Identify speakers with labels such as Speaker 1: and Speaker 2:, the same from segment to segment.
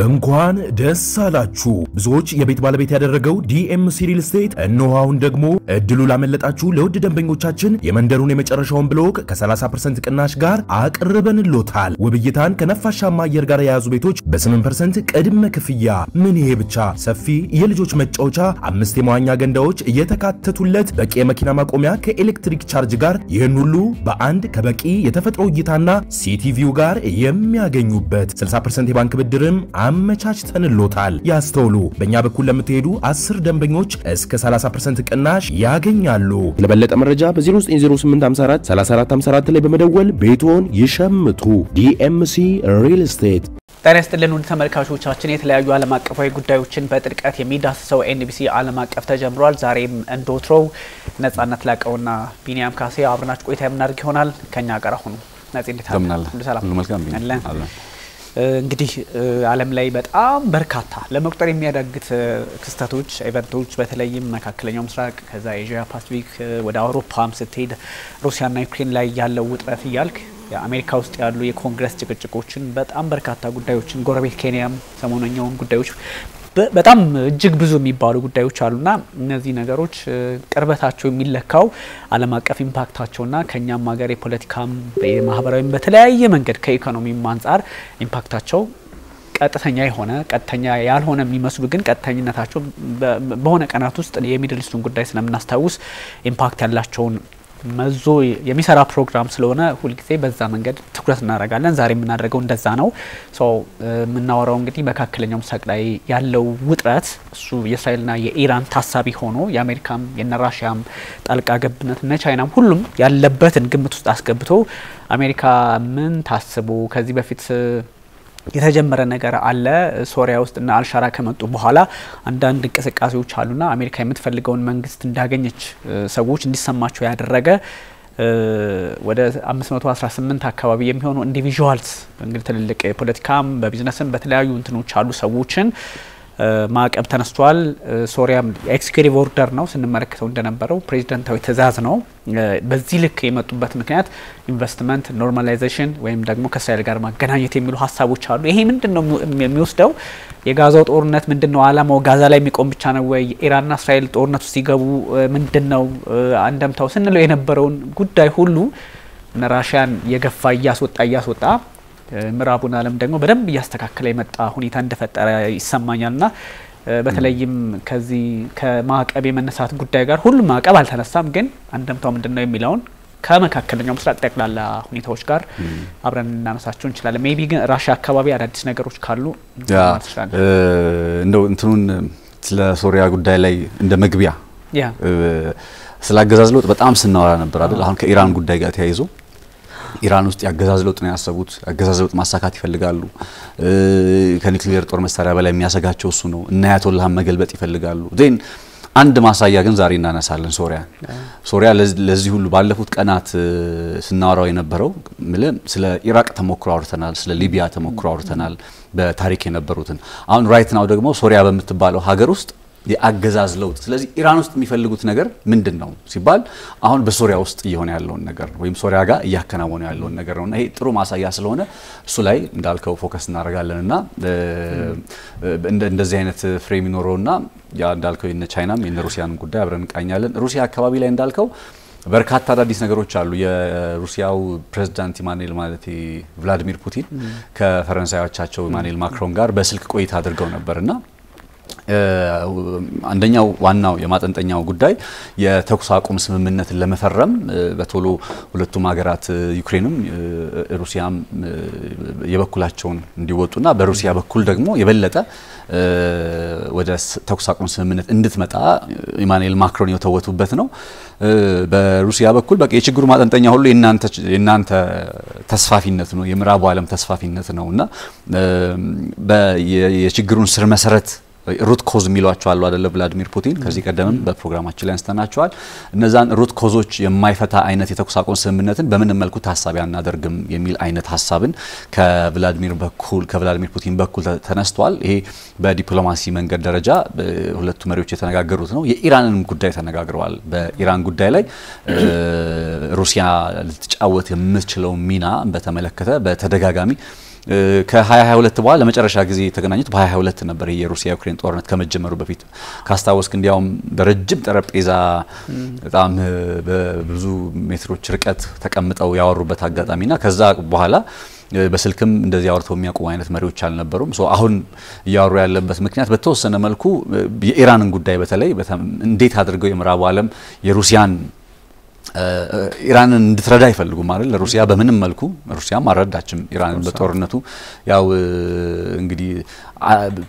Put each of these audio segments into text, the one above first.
Speaker 1: እንኳን ደስ አላችሁ ብዙዎች የቤት ባለቤት ያደረገው ዲኤምሲ ሪል ስቴት እነሆ አሁን ደግሞ እድሉ ላመለጣችሁ ለውድ ደንበኞቻችን የመንደሩን የመጨረሻውን ብሎክ ከ30% ቅናሽ ጋር አቅርበንሎታል። ውብይታን ከነፋሻማ አየር ጋር የያዙ ቤቶች በ8% ቅድመ ክፍያ። ምን ይሄ ብቻ! ሰፊ የልጆች መጫወቻ፣ 5 የመዋኛ ገንዳዎች የተካተቱለት በቂ የመኪና ማቆሚያ ከኤሌክትሪክ ቻርጅ ጋር ይህን ሁሉ በአንድ ከበቂ የተፈጥሮ እይታና ሲቲቪው ጋር የሚያገኙበት 60% የባንክ ብድርም አመቻችተንሎታል። ያስተውሉ፣ በእኛ በኩል ለምትሄዱ 10 ደንበኞች እስከ 30% ቅናሽ ያገኛሉ። ለበለጠ መረጃ በ090854 3454 ላይ በመደወል ቤቶን ይሸምቱ። ዲኤምሲ ሪል ስቴት።
Speaker 2: ጤና ይስጥልን ውድ ተመልካቾቻችን፣ የተለያዩ ዓለም አቀፋዊ ጉዳዮችን በጥልቀት የሚዳስሰው ኤንቢሲ ዓለም አቀፍ ተጀምሯል። ዛሬም እንደወትሮው ነጻነት ላቀውና ቢኒያም ካሴ አብረናችሁ ቆይታ የምናደርግ ይሆናል። ከኛ ጋር ሁኑ። ነጽ
Speaker 3: ሁሉ መልካም ቢኒያም።
Speaker 2: እንግዲህ ዓለም ላይ በጣም በርካታ ለመቁጠር የሚያዳግት ክስተቶች ኢቨንቶች በተለይም መካከለኛው ምስራቅ ከዛ ኤዥያ ፓሲፊክ ወደ አውሮፓም ስትሄድ ሩሲያና ዩክሬን ላይ ያለው ውጥረት ይያልክ የአሜሪካ ውስጥ ያሉ የኮንግረስ ጭቅጭቆችን በጣም በርካታ ጉዳዮችን ጎረቤት ኬንያም ሰሞነኛውን ጉዳዮች በጣም እጅግ ብዙ የሚባሉ ጉዳዮች አሉና እነዚህ ነገሮች ቅርበታቸው የሚለካው ዓለም አቀፍ ኢምፓክታቸውና ከኛም ሀገር የፖለቲካም የማህበራዊም በተለያየ መንገድ ከኢኮኖሚም አንፃር ኢምፓክታቸው ቀጥተኛ የሆነ ቀጥተኛ ያልሆነ የሚመስሉ ግን ቀጥተኝነታቸው በሆነ ቀናት ውስጥ የሚድል ኢስቱን ጉዳይ ስለምናስታውስ ኢምፓክት ያላቸውን መዞ የሚሰራ ፕሮግራም ስለሆነ ሁሉ ጊዜ በዛ መንገድ ትኩረት እናደርጋለን። ዛሬ የምናደርገው እንደዛ ነው። ምናወራው እንግዲህ መካከለኛው ምስራቅ ላይ ያለው ውጥረት እሱ የእስራኤልና የኢራን ታሳቢ ሆኖ የአሜሪካም የነራሺያም ጣልቃ ገብነት እና ቻይናም ሁሉም ያለበትን ግምት ውስጥ አስገብቶ አሜሪካ ምን ታስቡ ከዚህ በፊት የተጀመረ ነገር አለ ሶሪያ ውስጥ እና አልሻራ ከመጡ በኋላ አንዳንድ እንቅስቃሴዎች አሉና አሜሪካ የምትፈልገውን መንግስት እንዳገኘች ሰዎች እንዲሰማቸው ያደረገ ወደ 518 አካባቢ የሚሆኑ ኢንዲቪጁዋልስ እንግዲህ ትልልቅ ፖለቲካም በቢዝነስም በተለያዩ እንትኖች አሉ ሰዎችን ማዕቀብ ተነስቷል። ሶሪያም ኤክስኪዩቲቭ ኦርደር ነው ስንመለከተው እንደነበረው ፕሬዚዳንታዊ ትዕዛዝ ነው። በዚህ ልክ የመጡበት ምክንያት ኢንቨስትመንት ኖርማላይዜሽን ወይም ደግሞ ከእስራኤል ጋር ማገናኘት የሚሉ ሀሳቦች አሉ። ይሄ ምንድነው የሚወስደው? የጋዛው ጦርነት ምንድነው ዓላማው? ጋዛ ላይ የሚቆም ብቻ ነው ወይ? ኢራንና እስራኤል ጦርነት ውስጥ ሲገቡ ምንድነው አንደምታው ስንለው የነበረውን ጉዳይ ሁሉ ራሺያን የገፋ እያስወጣ ምዕራቡን ዓለም ደግሞ በደንብ ያስተካከለ የመጣ ሁኔታ እንደፈጠረ ይሰማኛልና በተለይም ከዚህ ከማዕቀብ የመነሳት ጉዳይ ጋር ሁሉም ማዕቀብ አልተነሳም፣ ግን አንደምታው ምንድነው የሚለውን ከመካከለኛው ምስራቅ ጠቅላላ ሁኔታዎች ጋር አብረን እናነሳቸው እንችላለን። ሜቢ ግን ራሺያ አካባቢ አዳዲስ ነገሮች ካሉ
Speaker 3: እንደው እንትኑን ስለ ሶሪያ ጉዳይ ላይ እንደ መግቢያ ስላገዛዝ ለውጥ በጣም ስናወራ ነበር አይደል? አሁን ከኢራን ጉዳይ ጋር ተያይዞ ኢራን ውስጥ ያገዛዝ ለውጥ ነው ያሰቡት። ያገዛዝ ለውጥ ማሳካት ይፈልጋሉ። ከኒውክሊየር ጦር መሳሪያ በላይ የሚያሰጋቸው እሱ ነው። እና አያቶላህን መገልበጥ ይፈልጋሉ። ዜን አንድ ማሳያ ግን ዛሬ እናነሳለን። ሶሪያ ለዚህ ሁሉ ባለፉት ቀናት ስናወራው የነበረው ስለ ኢራቅ ተሞክሮ አውርተናል፣ ስለ ሊቢያ ተሞክሮ አውርተናል፣ በታሪክ የነበሩትን። አሁን ራይት ናው ደግሞ ሶሪያ በምትባለው ሀገር ውስጥ የአገዛዝ ለውጥ። ስለዚህ ኢራን ውስጥ የሚፈልጉት ነገር ምንድነው ሲባል አሁን በሶሪያ ውስጥ እየሆነ ያለው ነገር ወይም ሶሪያ ጋር እያከናወነ ያለው ነገር ነውና ይሄ ጥሩ ማሳያ ስለሆነ እሱ ላይ እንዳልከው ፎከስ እናደርጋለንና እንደዚህ አይነት ፍሬም ይኖረውና ያ እንዳልከው የነ ቻይናም የነ ሩሲያንም ጉዳይ አብረን እንቃኛለን። ሩሲያ አካባቢ ላይ እንዳልከው በርካታ አዳዲስ ነገሮች አሉ። የሩሲያው ፕሬዝዳንት ቭላዲሚር ፑቲን ከፈረንሳዮቻቸው ኢማኑኤል ማክሮን ጋር በስልክ ቆይታ አድርገው ነበርና አንደኛው ዋናው የማጠንጠኛው ጉዳይ የተኩስ አቁም ስምምነትን ለመፈረም በቶሎ ሁለቱም ሀገራት ዩክሬንም ሩሲያም የበኩላቸውን እንዲወጡና በሩሲያ በኩል ደግሞ የበለጠ ወደ ተኩስ አቁም ስምምነት እንድትመጣ ኢማኑኤል ማክሮን የተወቱበት ነው። በሩሲያ በኩል በቃ የችግሩ ማጠንጠኛ ሁሉ የናንተ ተስፋፊነት ነው፣ የምዕራቡ ዓለም ተስፋፊነት ነውና የችግሩን ስር መሰረት ሩት ኮዝ የሚሏቸው አሉ አይደለ? ቭላዲሚር ፑቲን ከዚህ ቀደምም በፕሮግራማችን ላይ አንስተናቸዋል። እነዛን ሩት ኮዞች የማይፈታ አይነት የተኩስ አቁም ስምምነትን በምን መልኩ ታሳቢ አናደርግም የሚል አይነት ሐሳብን ከቭላዲሚር ፑቲን በኩል ተነስቷል። ይሄ በዲፕሎማሲ መንገድ ደረጃ ሁለቱ መሪዎች የተነጋገሩት ነው። የኢራንን ጉዳይ ተነጋግረዋል። በኢራን ጉዳይ ላይ ሩሲያ ልትጫወት የምትችለው ሚና በተመለከተ በተደጋጋሚ ከ2022 በኋላ ለመጨረሻ ጊዜ የተገናኙት በ2022 ነበር የሩሲያ ዩክሬን ጦርነት ከመጀመሩ በፊት ካስታወስክ እንዲያውም በረጅም ጠረጴዛ በጣም በብዙ ሜትሮች ርቀት ተቀምጠው ያወሩበት አጋጣሚና ከዛ በኋላ በስልክም እንደዚህ አውርተው የሚያቆሙ አይነት መሪዎች አልነበሩም ሶ አሁን ያወሩ ያለበት ምክንያት በተወሰነ መልኩ የኢራንን ጉዳይ በተለይ እንዴት አድርገው የምዕራቡ ዓለም የሩሲያን ኢራንን እንድትረዳ ይፈልጉ ማለት ለሩሲያ በምንም መልኩ ሩሲያ ማረዳችም ኢራንን በጦርነቱ ያው እንግዲህ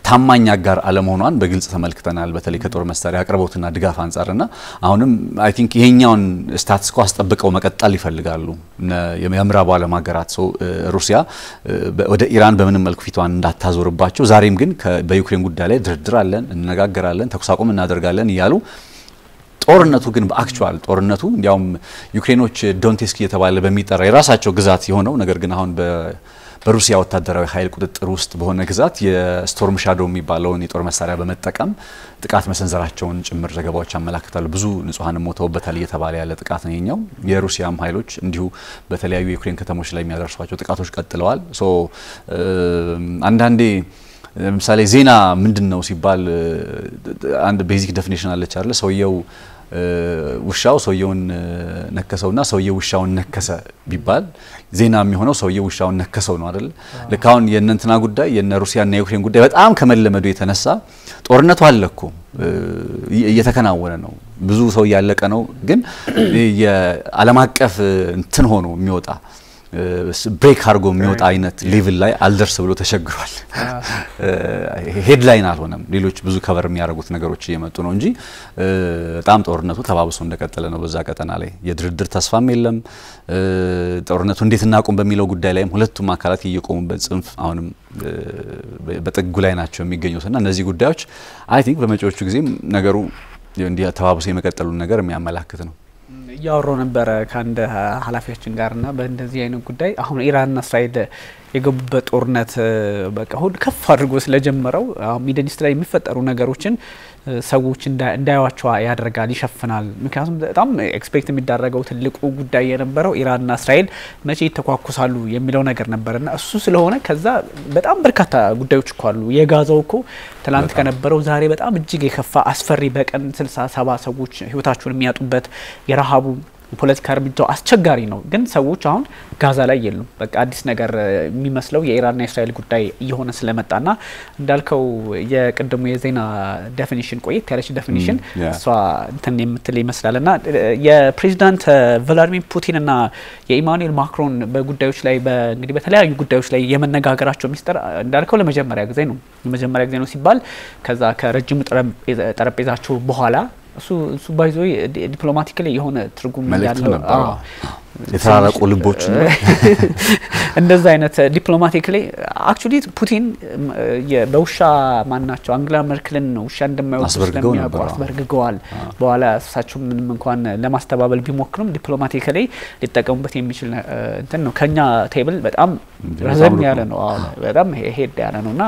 Speaker 3: ታማኝ አጋር አለመሆኗን በግልጽ ተመልክተናል በተለይ ከጦር መሳሪያ አቅርቦትና ድጋፍ አንፃርና አሁንም አይ ቲንክ ይሄኛውን ስታትስ ኮ አስጠብቀው መቀጠል ይፈልጋሉ የምዕራቡ ዓለም ሀገራት ሶ ሩሲያ ወደ ኢራን በምንም መልኩ ፊቷን እንዳታዞርባቸው ዛሬም ግን በዩክሬን ጉዳይ ላይ ድርድር አለን እንነጋገራለን ተኩስ አቁም እናደርጋለን ይያሉ ጦርነቱ ግን በአክቹዋል ጦርነቱ እንዲያውም ዩክሬኖች ዶንቴስክ የተባለ በሚጠራ የራሳቸው ግዛት የሆነው ነገር ግን አሁን በሩሲያ ወታደራዊ ኃይል ቁጥጥር ውስጥ በሆነ ግዛት የስቶርም ሻዶ የሚባለውን የጦር መሳሪያ በመጠቀም ጥቃት መሰንዘራቸውን ጭምር ዘገባዎች ያመለክታሉ ብዙ ንጹሃን ሞተውበታል እየተባለ ያለ ጥቃት ነው የኛው የሩሲያም ኃይሎች እንዲሁ በተለያዩ የዩክሬን ከተሞች ላይ የሚያደርሷቸው ጥቃቶች ቀጥለዋል ሶ አንዳንዴ ለምሳሌ ዜና ምንድነው ሲባል አንድ ቤዚክ ዴፊኒሽን አለች አይደል ሰውየው ውሻው ሰውየውን ነከሰውና ሰውየው ውሻውን ነከሰ ቢባል ዜና የሚሆነው ሰውየው ውሻውን ነከሰው ነው አይደል ለካውን የእነንትና ጉዳይ የነ ሩሲያና የዩክሬን ጉዳይ በጣም ከመለመዱ የተነሳ ጦርነቱ አለኮ እየተከናወነ ነው ብዙ ሰው ያለቀ ነው ግን የዓለም አቀፍ እንትን ሆኖ የሚወጣ ብሬክ አርጎ የሚወጣ አይነት ሌቭል ላይ አልደርስ ብሎ ተሸግሯል ሄድላይን አልሆነም ሌሎች ብዙ ከቨር የሚያደርጉት ነገሮች እየመጡ ነው እንጂ በጣም ጦርነቱ ተባብሶ እንደቀጠለ ነው በዛ ቀጠና ላይ የድርድር ተስፋም የለም ጦርነቱ እንዴት እናቆም በሚለው ጉዳይ ላይም ሁለቱም አካላት እየቆሙበት ጽንፍ አሁንም በጥጉ ላይ ናቸው የሚገኙትና እነዚህ ጉዳዮች አይ ቲንክ በመጪዎቹ ጊዜም ነገሩ እንዲያ ተባብሶ የመቀጠሉን ነገር የሚያመላክት ነው
Speaker 2: ያወራው ነበር ካንደ ኃላፊያችን ጋርና በእንደዚህ አይነት ጉዳይ አሁን ኢራንና እስራኤል የገቡበት ጦርነት በቃ ሁሉ ከፍ አድርጎ ስለጀመረው ሚድል ኢስት ላይ የሚፈጠሩ ነገሮችን ሰዎች እንዳያዋቸው ያደርጋል ይሸፍናል ምክንያቱም በጣም ኤክስፔክት የሚደረገው ትልቁ ጉዳይ የነበረው ኢራንና እስራኤል መቼ ይተኳኩሳሉ የሚለው ነገር ነበርና እሱ ስለሆነ ከዛ በጣም በርካታ ጉዳዮች አሉ የጋዛው እኮ ትላንት ከነበረው ዛሬ በጣም እጅግ የከፋ አስፈሪ በቀን 60 70 ሰዎች ህይወታቸውን የሚያጡበት የረሃቡ ፖለቲካ እርምጃው አስቸጋሪ ነው ግን ሰዎች አሁን ጋዛ ላይ የሉም በቃ አዲስ ነገር የሚመስለው የኢራንና እስራኤል ጉዳይ እየሆነ ስለመጣና እንዳልከው የቅድሙ የዜና ዴፊኒሽን ቆየት ያለች ዴፊኒሽን እሷ እንትን የምትል ይመስላልና የፕሬዝዳንት ቭላድሚር ፑቲንና የኢማኑኤል ማክሮን በጉዳዮች ላይ እንግዲህ በተለያዩ ጉዳዮች ላይ የመነጋገራቸው ሚስጥር እንዳልከው ለመጀመሪያ ጊዜ ነው ሲባል ከዛ ከረጅም ጠረጴዛቸው በኋላ እሱ ባይዞ ዲፕሎማቲካሊ የሆነ ትርጉም ያለው
Speaker 3: የተራራቁ ልቦች ነው
Speaker 2: እንደዛ አይነት ዲፕሎማቲካሊ አክቹሊ ፑቲን በውሻ ማናቸው አንግላ መርክልን ውሻ እንደማይወዱ አስበርግገዋል በኋላ እሳቸው ምንም እንኳን ለማስተባበል ቢሞክሩም ዲፕሎማቲካሊ ሊጠቀሙበት የሚችል እንትን ነው ከኛ ቴብል በጣም ረዘም ያለ ነው በጣም ሄድ ያለ ነውና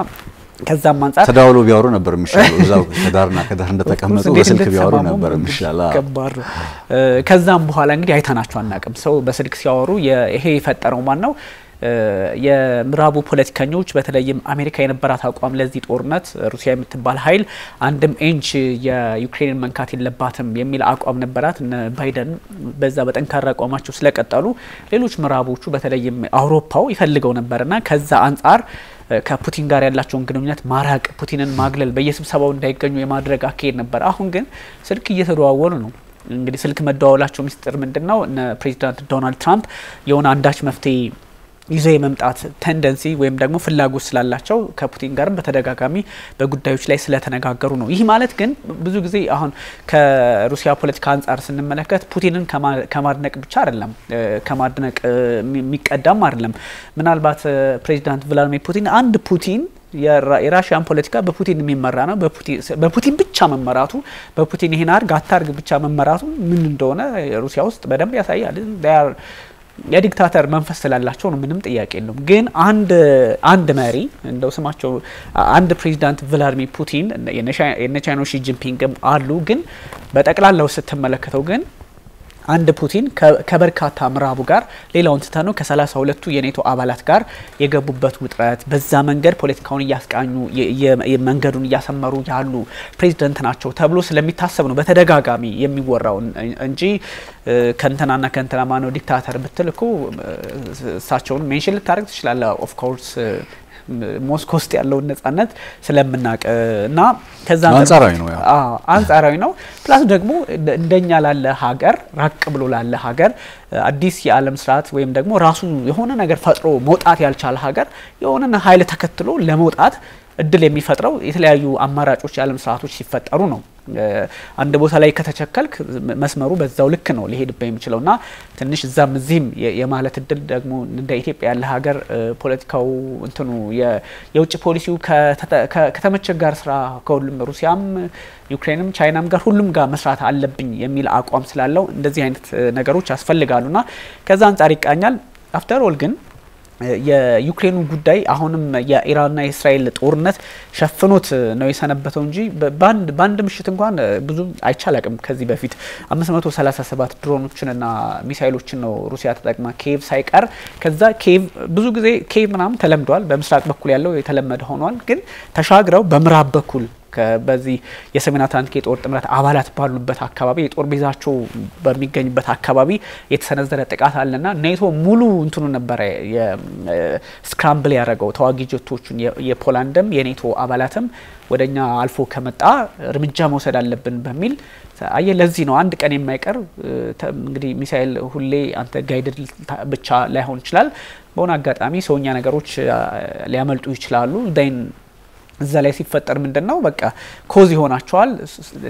Speaker 2: ከዛም አንፃር
Speaker 3: ተዳውሎ ቢያወሩ ነበር የሚሻለው እዛው ከዳርና ከዳር እንደተቀመጡ በስልክ ቢያወሩ ነበር የሚሻለው
Speaker 2: ከባድ ከዛም በኋላ እንግዲህ አይተናቸው አናቅም ሰው በስልክ ሲያወሩ ይሄ የፈጠረው ማን ነው የምዕራቡ ፖለቲከኞች በተለይም አሜሪካ የነበራት አቋም ለዚህ ጦርነት ሩሲያ የምትባል ኃይል አንድም ኢንች የዩክሬንን መንካት የለባትም የሚል አቋም ነበራት ባይደን በዛ በጠንካራ አቋማቸው ስለቀጠሉ ሌሎች ምዕራቦቹ በተለይም አውሮፓው ይፈልገው ነበርና ከዛ አንፃር ከፑቲን ጋር ያላቸውን ግንኙነት ማራቅ ፑቲንን ማግለል በየስብሰባው እንዳይገኙ የማድረግ አካሄድ ነበር አሁን ግን ስልክ እየተደዋወሉ ነው እንግዲህ ስልክ መደዋወላቸው ሚስጥር ምንድነው ፕሬዝዳንት ዶናልድ ትራምፕ የሆነ አንዳች መፍትሄ ይዘው የመምጣት ቴንደንሲ ወይም ደግሞ ፍላጎት ስላላቸው ከፑቲን ጋርም በተደጋጋሚ በጉዳዮች ላይ ስለተነጋገሩ ነው ይህ ማለት ግን ብዙ ጊዜ አሁን ከሩሲያ ፖለቲካ አንፃር ስንመለከት ፑቲንን ከማድነቅ ብቻ አይደለም ከማድነቅ የሚቀዳም አይደለም ምናልባት ፕሬዝዳንት ቭላድሚር ፑቲን አንድ ፑቲን የራሺያን ፖለቲካ በፑቲን የሚመራ ነው በፑቲን ብቻ መመራቱ በፑቲን ይሄን አርግ አታርግ ብቻ መመራቱ ምን እንደሆነ ሩሲያ ውስጥ በደንብ ያሳያል የዲክታተር መንፈስ ስላላቸው ነው ምንም ጥያቄ የለውም ግን አንድ መሪ እንደው ስማቸው አንድ ፕሬዝዳንት ቭላድሚር ፑቲን የቻይናው ሺ ጂንፒንግም አሉ ግን በጠቅላላው ስትመለከተው ግን አንድ ፑቲን ከበርካታ ምዕራቡ ጋር ሌላውን ተተኑ ከ32ቱ የኔቶ አባላት ጋር የገቡበት ውጥረት በዛ መንገድ ፖለቲካውን እያስቃኙ መንገዱን እያሰመሩ ያሉ ፕሬዝዳንት ናቸው ተብሎ ስለሚታሰብ ነው በተደጋጋሚ የሚወራው እንጂ ከንተናና ከንተና ማነው ዲክታተር ብትልኩ እሳቸውን ሜንሽን ልታደርግ ትችላለህ ኦፍ ኮርስ ሞስኮ ውስጥ ያለው ነጻነት ስለምናቀ እና ከዛ አንጻራዊ ነው ፕላስ ደግሞ እንደኛ ላለ ሀገር ራቅ ብሎ ላለ ሀገር አዲስ የዓለም ስርዓት ወይም ደግሞ ራሱ የሆነ ነገር ፈጥሮ መውጣት ያልቻለ ሀገር የሆነን ኃይል ተከትሎ ለመውጣት እድል የሚፈጥረው የተለያዩ አማራጮች የዓለም ስርዓቶች ሲፈጠሩ ነው አንድ ቦታ ላይ ከተቸከልክ መስመሩ በዛው ልክ ነው ሊሄድበት የሚችለውና ትንሽ እዛም እዚህም የማለት እድል ደግሞ እንደ ኢትዮጵያ ያለ ሀገር ፖለቲካው እንትኑ የውጭ ፖሊሲው ከተመቸ ጋር ስራ ከሁሉም ሩሲያም ዩክሬንም ቻይናም ጋር ሁሉም ጋር መስራት አለብኝ የሚል አቋም ስላለው እንደዚህ አይነት ነገሮች ያስፈልጋሉና ከዛ አንፃር ይቃኛል አፍተር ኦል ግን የዩክሬኑ ጉዳይ አሁንም የኢራንና የእስራኤል ጦርነት ሸፍኖት ነው የሰነበተው እንጂ ባንድ ምሽት እንኳን ብዙ አይቻላቅም ከዚህ በፊት 537 ድሮኖችንና ሚሳኤሎችን ነው ሩሲያ ተጠቅማ ኪየቭ ሳይቀር ከዛ ኪየቭ ብዙ ጊዜ ኪየቭ ምናምን ተለምዷል በምስራቅ በኩል ያለው የተለመደ ሆኗል ግን ተሻግረው በምዕራብ በኩል በዚህ የሰሜን አትላንቲክ የጦር ጥምረት አባላት ባሉበት አካባቢ የጦር ቤዛቸው በሚገኝበት አካባቢ የተሰነዘረ ጥቃት አለና ኔቶ ሙሉ እንትኑ ነበር ስክራምብል ያደረገው ተዋጊ ጀቶቹን የፖላንድም የኔቶ አባላትም ወደኛ አልፎ ከመጣ እርምጃ መውሰድ አለብን በሚል ለዚህ ነው አንድ ቀን የማይቀር እንግዲህ ሚሳኤል ሁሌ አንተ ጋይድድ ብቻ ላይሆን ይችላል በሆነ አጋጣሚ ሰውኛ ነገሮች ሊያመልጡ ይችላሉ ዳይን እዛ ላይ ሲፈጠር ምንድነው በቃ ኮዝ ይሆናቸዋል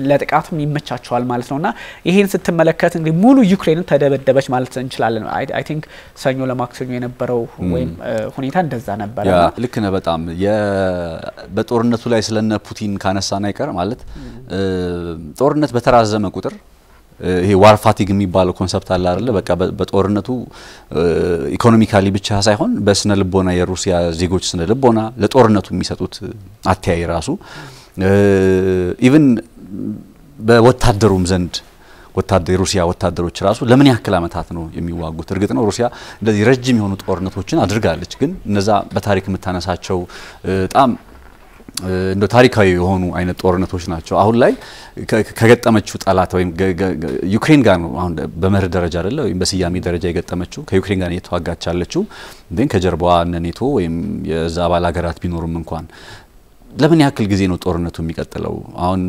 Speaker 2: ለጥቃቱም ይመቻቸዋል ማለት ነውና ይሄን ስትመለከት እንግዲህ ሙሉ ዩክሬንን ተደበደበች ማለት እንችላለን አይ ቲንክ ሰኞ ለማክሰኞ የነበረው ወይም ሁኔታ እንደዛ ነበር
Speaker 3: ያ ልክ ነው በጣም በጦርነቱ ላይ ስለነ ፑቲን ካነሳና ይቀር ማለት ጦርነት በተራዘመ ቁጥር ይሄ ዋር ፋቲግ የሚባለው ኮንሰፕት አለ አይደለ በቃ በጦርነቱ ኢኮኖሚካሊ ብቻ ሳይሆን በስነ ልቦና የሩሲያ ዜጎች ስነ ልቦና ለጦርነቱ የሚሰጡት አትያይ ራሱ ኢቭን በወታደሩም ዘንድ የሩሲያ ወታደሮች ራሱ ለምን ያክል አመታት ነው የሚዋጉት እርግጥ ነው ሩሲያ እንደዚህ ረጅም የሆኑ ጦርነቶችን አድርጋለች ግን እነዛ በታሪክ የምታነሳቸው በጣም እንደ ታሪካዊ የሆኑ አይነት ጦርነቶች ናቸው አሁን ላይ ከገጠመችው ጣላት ወይም ዩክሬን ጋር ነው አሁን በመርህ ደረጃ አይደለ ወይም በስያሜ ደረጃ የገጠመችው ከዩክሬን ጋር የተዋጋች ያለችው ግን ከጀርባዋ ኔቶ ወይም የዛ አባል ሀገራት ቢኖርም እንኳን ለምን ያክል ጊዜ ነው ጦርነቱ የሚቀጥለው አሁን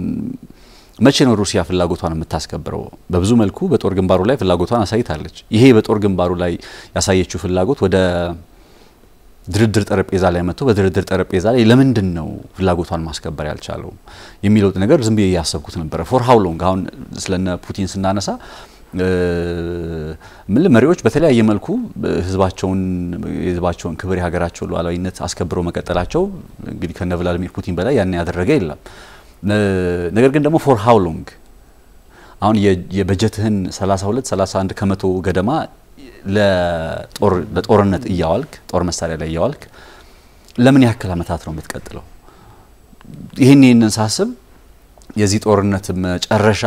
Speaker 3: መቼ ነው ሩሲያ ፍላጎቷን የምታስከብረው በብዙ መልኩ በጦር ግንባሩ ላይ ፍላጎቷን አሳይታለች ይሄ በጦር ግንባሩ ላይ ያሳየችው ፍላጎት ወደ ድርድር ጠረጴዛ ላይ መጥቶ በድርድር ጠረጴዛ ላይ ለምንድን ነው ፍላጎቷን ማስከበር ያልቻለው የሚለው ነገር ዝም ብዬ ያሰብኩት ነበር ፎር ሃው ሎንግ አሁን ስለነ ፑቲን ስናነሳ መሪዎች በተለያየ መልኩ ህዝባቸውን ክብር የሀገራቸውን ሉዓላዊነት አስከብረው መቀጠላቸው እንግዲህ ከነ ቭላዲሚር ፑቲን በላይ ያን ያደረገ የለም ነገር ግን ደግሞ ፎር ሃው ሎንግ አሁን የበጀትህን 32 31 ከመቶ ገደማ ለጦርነት እያዋልክ ጦር መሳሪያ ላይ እያዋልክ ለምን ያክል አመታት ነው የምትቀጥለው ይሄንን ሳስብ የዚህ ጦርነት መጨረሻ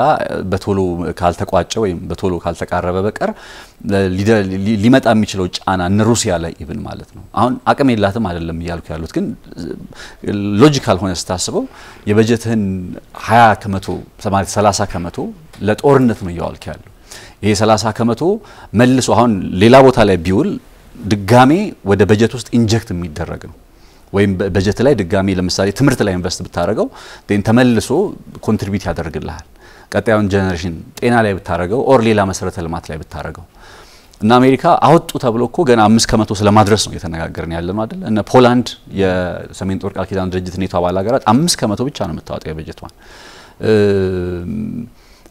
Speaker 3: በቶሎ ካልተቋጨ ወይም በቶሎ ካልተቃረበ በቀር ሊመጣ የሚችለው ጫና እነ ሩሲያ ላይ ኢቭን ማለት ነው አሁን አቅም የላትም አይደለም ይያልኩ ያሉት ግን ሎጂካል ሆነ ስታስበው የበጀትህን 20 ከመቶ 30 ከመቶ ለጦርነት ነው እያዋልክ ያለው ይሄ 30 ከመቶ መልሶ አሁን ሌላ ቦታ ላይ ቢውል ድጋሜ ወደ በጀት ውስጥ ኢንጀክት የሚደረግ ነው ወይም በጀት ላይ ድጋሜ ለምሳሌ ትምርት ላይ ኢንቨስት ብታረጋው ደን ተመልሶ ኮንትሪቢዩት ያደርግልሃል ቀጣዩን ጄነሬሽን ጤና ላይ ብታረጋው ኦር ሌላ መሰረተ ልማት ላይ ብታረጋው እና አሜሪካ አወጡ ተብሎ እኮ ገና 5 ከመቶ ስለማድረስ ነው የተነጋገርን ያለነው አይደል እና ፖላንድ የሰሜን ጦር ቃል ኪዳን ድርጅት ኔቶ አባል ሀገራት 5 ከመቶ ብቻ ነው የምታወጣው የበጀቷን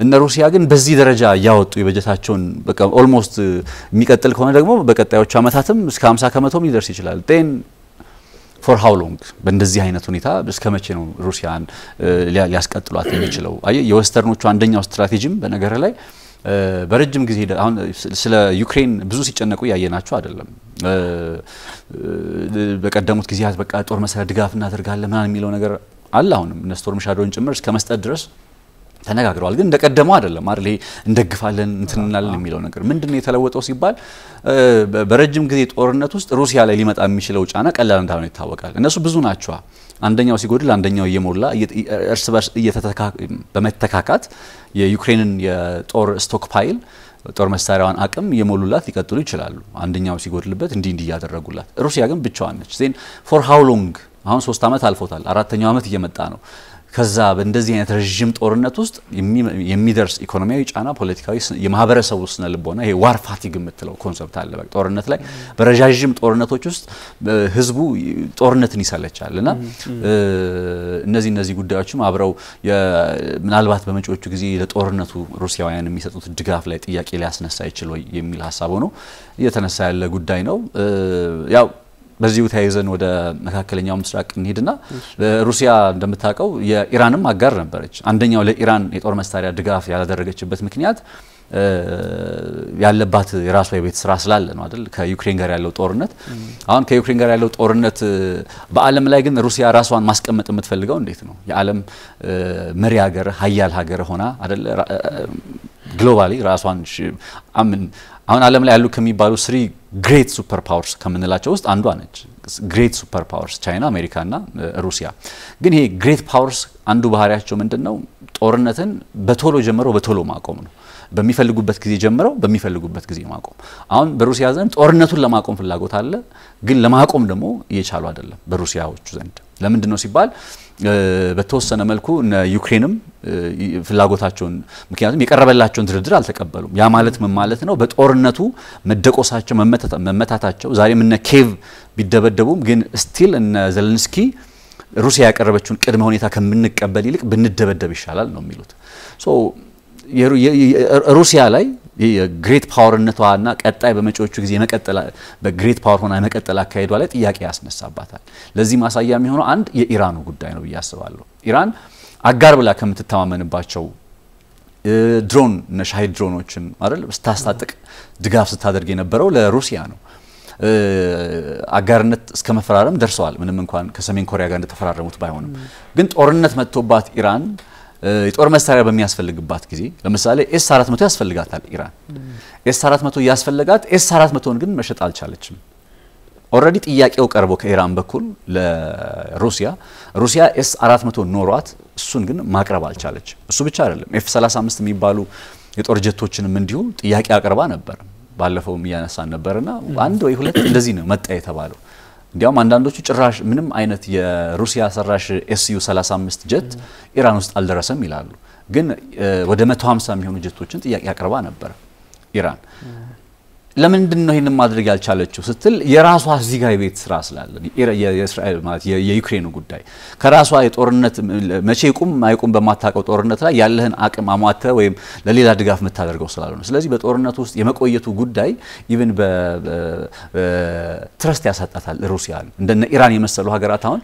Speaker 3: እነ ሩሲያ ግን በዚህ ደረጃ ያወጡ የበጀታቸውን በቃ ኦልሞስት የሚቀጥል ከሆነ ደግሞ በቀጣዮቹ አመታትም እስከ 50 ከመቶ ሊደርስ ይችላል ጤን ፎር ሃው ሎንግ በእንደዚህ አይነት ሁኔታ እስከመቼ ነው ሩሲያን ሊያስቀጥሏት የሚችለው የዌስተርኖቹ አንደኛው ስትራቴጂም በነገር ላይ በረጅም ጊዜ አሁን ስለ ዩክሬን ብዙ ሲጨነቁ ያየናቸው አይደለም በቀደሙት ጊዜያት በቃ ጦር መሳሪያ ድጋፍ እናደርጋለን ማን የሚለው ነገር አለ አሁንም እነ ስቶርም ሻዶውን ጭምር እስከ መስጠት ድረስ ተነጋግረዋል። ግን እንደቀደመው አይደለም አይደል? ይሄ እንደግፋለን እንትንናለን የሚለው ነገር ምንድነው የተለወጠው ሲባል በረጅም ጊዜ ጦርነት ውስጥ ሩሲያ ላይ ሊመጣ የሚችለው ጫና ቀላል እንዳልሆነ ይታወቃል። እነሱ ብዙ ናቸው። አንደኛው ሲጎድል አንደኛው እየሞላ እርስ በርስ በመተካካት የዩክሬንን የጦር ስቶክ ፓይል ጦር መሳሪያዋን አቅም የሞሉላት ሊቀጥሉ ይችላሉ። አንደኛው ሲጎድልበት እንዲህ ያደረጉላት። ሩሲያ ግን ብቻዋን ነች። ዜን ፎር ሃው ሎንግ አሁን 3 አመት አልፎታል። 4ኛው አመት እየመጣ ነው። ከዛ በእንደዚህ አይነት ረጅም ጦርነት ውስጥ የሚደርስ ኢኮኖሚያዊ ጫና፣ ፖለቲካዊ፣ የማህበረሰቡ ስነ ልቦና ይሄ ዋር ፋቲግ የምትለው ኮንሰፕት አለ። በቃ ጦርነት ላይ በረጃጅም ጦርነቶች ውስጥ ህዝቡ ጦርነትን ይሰለቻልና እነዚህ ጉዳዮችም አብረው ምናልባት በመጪዎቹ ጊዜ ለጦርነቱ ሩሲያውያን የሚሰጡት ድጋፍ ላይ ጥያቄ ሊያስነሳ ይችላል ወይ የሚል ሐሳብ ሆኖ እየተነሳ ያለ ጉዳይ ነው። ያው በዚሁ ተያይዘን ወደ መካከለኛው ምስራቅ እንሄድና ሩሲያ እንደምታውቀው የኢራንም አጋር ነበረች። አንደኛው ለኢራን የጦር መሳሪያ ድጋፍ ያላደረገችበት ምክንያት ያለባት የራሷ የቤት ስራ ስላለ ነው አይደል? ከዩክሬን ጋር ያለው ጦርነት አሁን ከዩክሬን ጋር ያለው ጦርነት በአለም ላይ ግን ሩሲያ ራሷን ማስቀመጥ የምትፈልገው እንዴት ነው? የዓለም መሪ ሀገር ሀያል ሀገር ሆና አይደል? ግሎባሊ ራሷን አሁን ዓለም ላይ ያሉ ከሚባሉ 3 ግሬት ሱፐር ፓወርስ ከምንላቸው ውስጥ አንዷ ነች። ግሬት ሱፐር ፓወርስ ቻይና፣ አሜሪካና ሩሲያ። ግን ይሄ ግሬት ፓወርስ አንዱ ባህሪያቸው ምንድነው? ጦርነትን በቶሎ ጀምረው በቶሎ ማቆም ነው። በሚፈልጉበት ጊዜ ጀምረው በሚፈልጉበት ጊዜ ማቆም። አሁን በሩሲያ ዘንድ ጦርነቱን ለማቆም ፍላጎት አለ፣ ግን ለማቆም ደግሞ እየቻሉ አይደለም በሩሲያዎቹ ዘንድ። ለምንድነው ሲባል በተወሰነ መልኩ ዩክሬንም ፍላጎታቸውን ምክንያቱም የቀረበላቸውን ድርድር አልተቀበሉም። ያ ማለት ምን ማለት ነው? በጦርነቱ መደቆሳቸው መመታታቸው ዛሬም እነ ኬቭ ቢደበደቡም ግን ስቲል እነ ዘለንስኪ ሩሲያ ያቀረበችውን ቅድመ ሁኔታ ከምንቀበል ይልቅ ብንደበደብ ይሻላል ነው የሚሉት። ሶ ሩሲያ ላይ የግሬት ፓወርነቷና ቀጣይ በመጪዎቹ ጊዜ መቀጠል በግሬት ፓወር ሆና መቀጠል አካሄዷ ላይ ጥያቄ ያስነሳባታል። ለዚህ ማሳያ የሚሆነው አንድ የኢራኑ ጉዳይ ነው ብዬ አስባለሁ። ኢራን አጋር ብላ ከምትተማመንባቸው ድሮን እና ሻሂድ ድሮኖችን አይደል ስታስታጥቅ ድጋፍ ስታደርግ የነበረው ለሩሲያ ነው። አጋርነት እስከ መፈራረም ደርሰዋል። ምንም እንኳን ከሰሜን ኮሪያ ጋር እንደተፈራረሙት ባይሆንም ግን ጦርነት መጥቶባት ኢራን የጦር መሳሪያ በሚያስፈልግባት ጊዜ ለምሳሌ ኤስ400 ያስፈልጋታል ኢራን። ኤስ400 ያስፈልጋት ኤስ400ን ግን መሸጥ አልቻለችም። ኦሬዲ ጥያቄው ቀርቦ ከኢራን በኩል ለሩሲያ ኤስ400 ኖሯት እሱን ግን ማቅረብ አልቻለችም። እሱ ብቻ አይደለም ኤፍ35 የሚባሉ የጦር ጀቶችንም እንዲሁ ጥያቄ አቅርባ ነበር። ባለፈውም ያነሳን ነበርና አንድ ወይ ሁለት እንደዚህ ነው መጣ የተባለው። እንዲያውም አንዳንዶቹ ጭራሽ ምንም አይነት የሩሲያ ሰራሽ ኤስዩ35 ጀት ኢራን ውስጥ አልደረሰም ይላሉ። ግን ወደ 150 የሚሆኑ ጀቶችን ጥያቄ አቅርባ ነበር ኢራን። ለምንድን ነው ይሄንን ማድረግ ያልቻለችው ስትል የራሷ እዚህ ጋር የቤት ስራ ስላለ የእስራኤል ማለት የዩክሬኑ ጉዳይ ከራሷ የጦርነት መቼ ይቁም አይቁም በማታቀው ጦርነት ላይ ያለህን አቅም አሟተ ወይም ለሌላ ድጋፍ መታደርገው ስላልሆነ ስለዚህ በጦርነቱ ውስጥ የመቆየቱ ጉዳይ ኢቭን በትረስት ያሳጣታል ሩሲያ እንደነ ኢራን የመሰሉ ሀገራት አሁን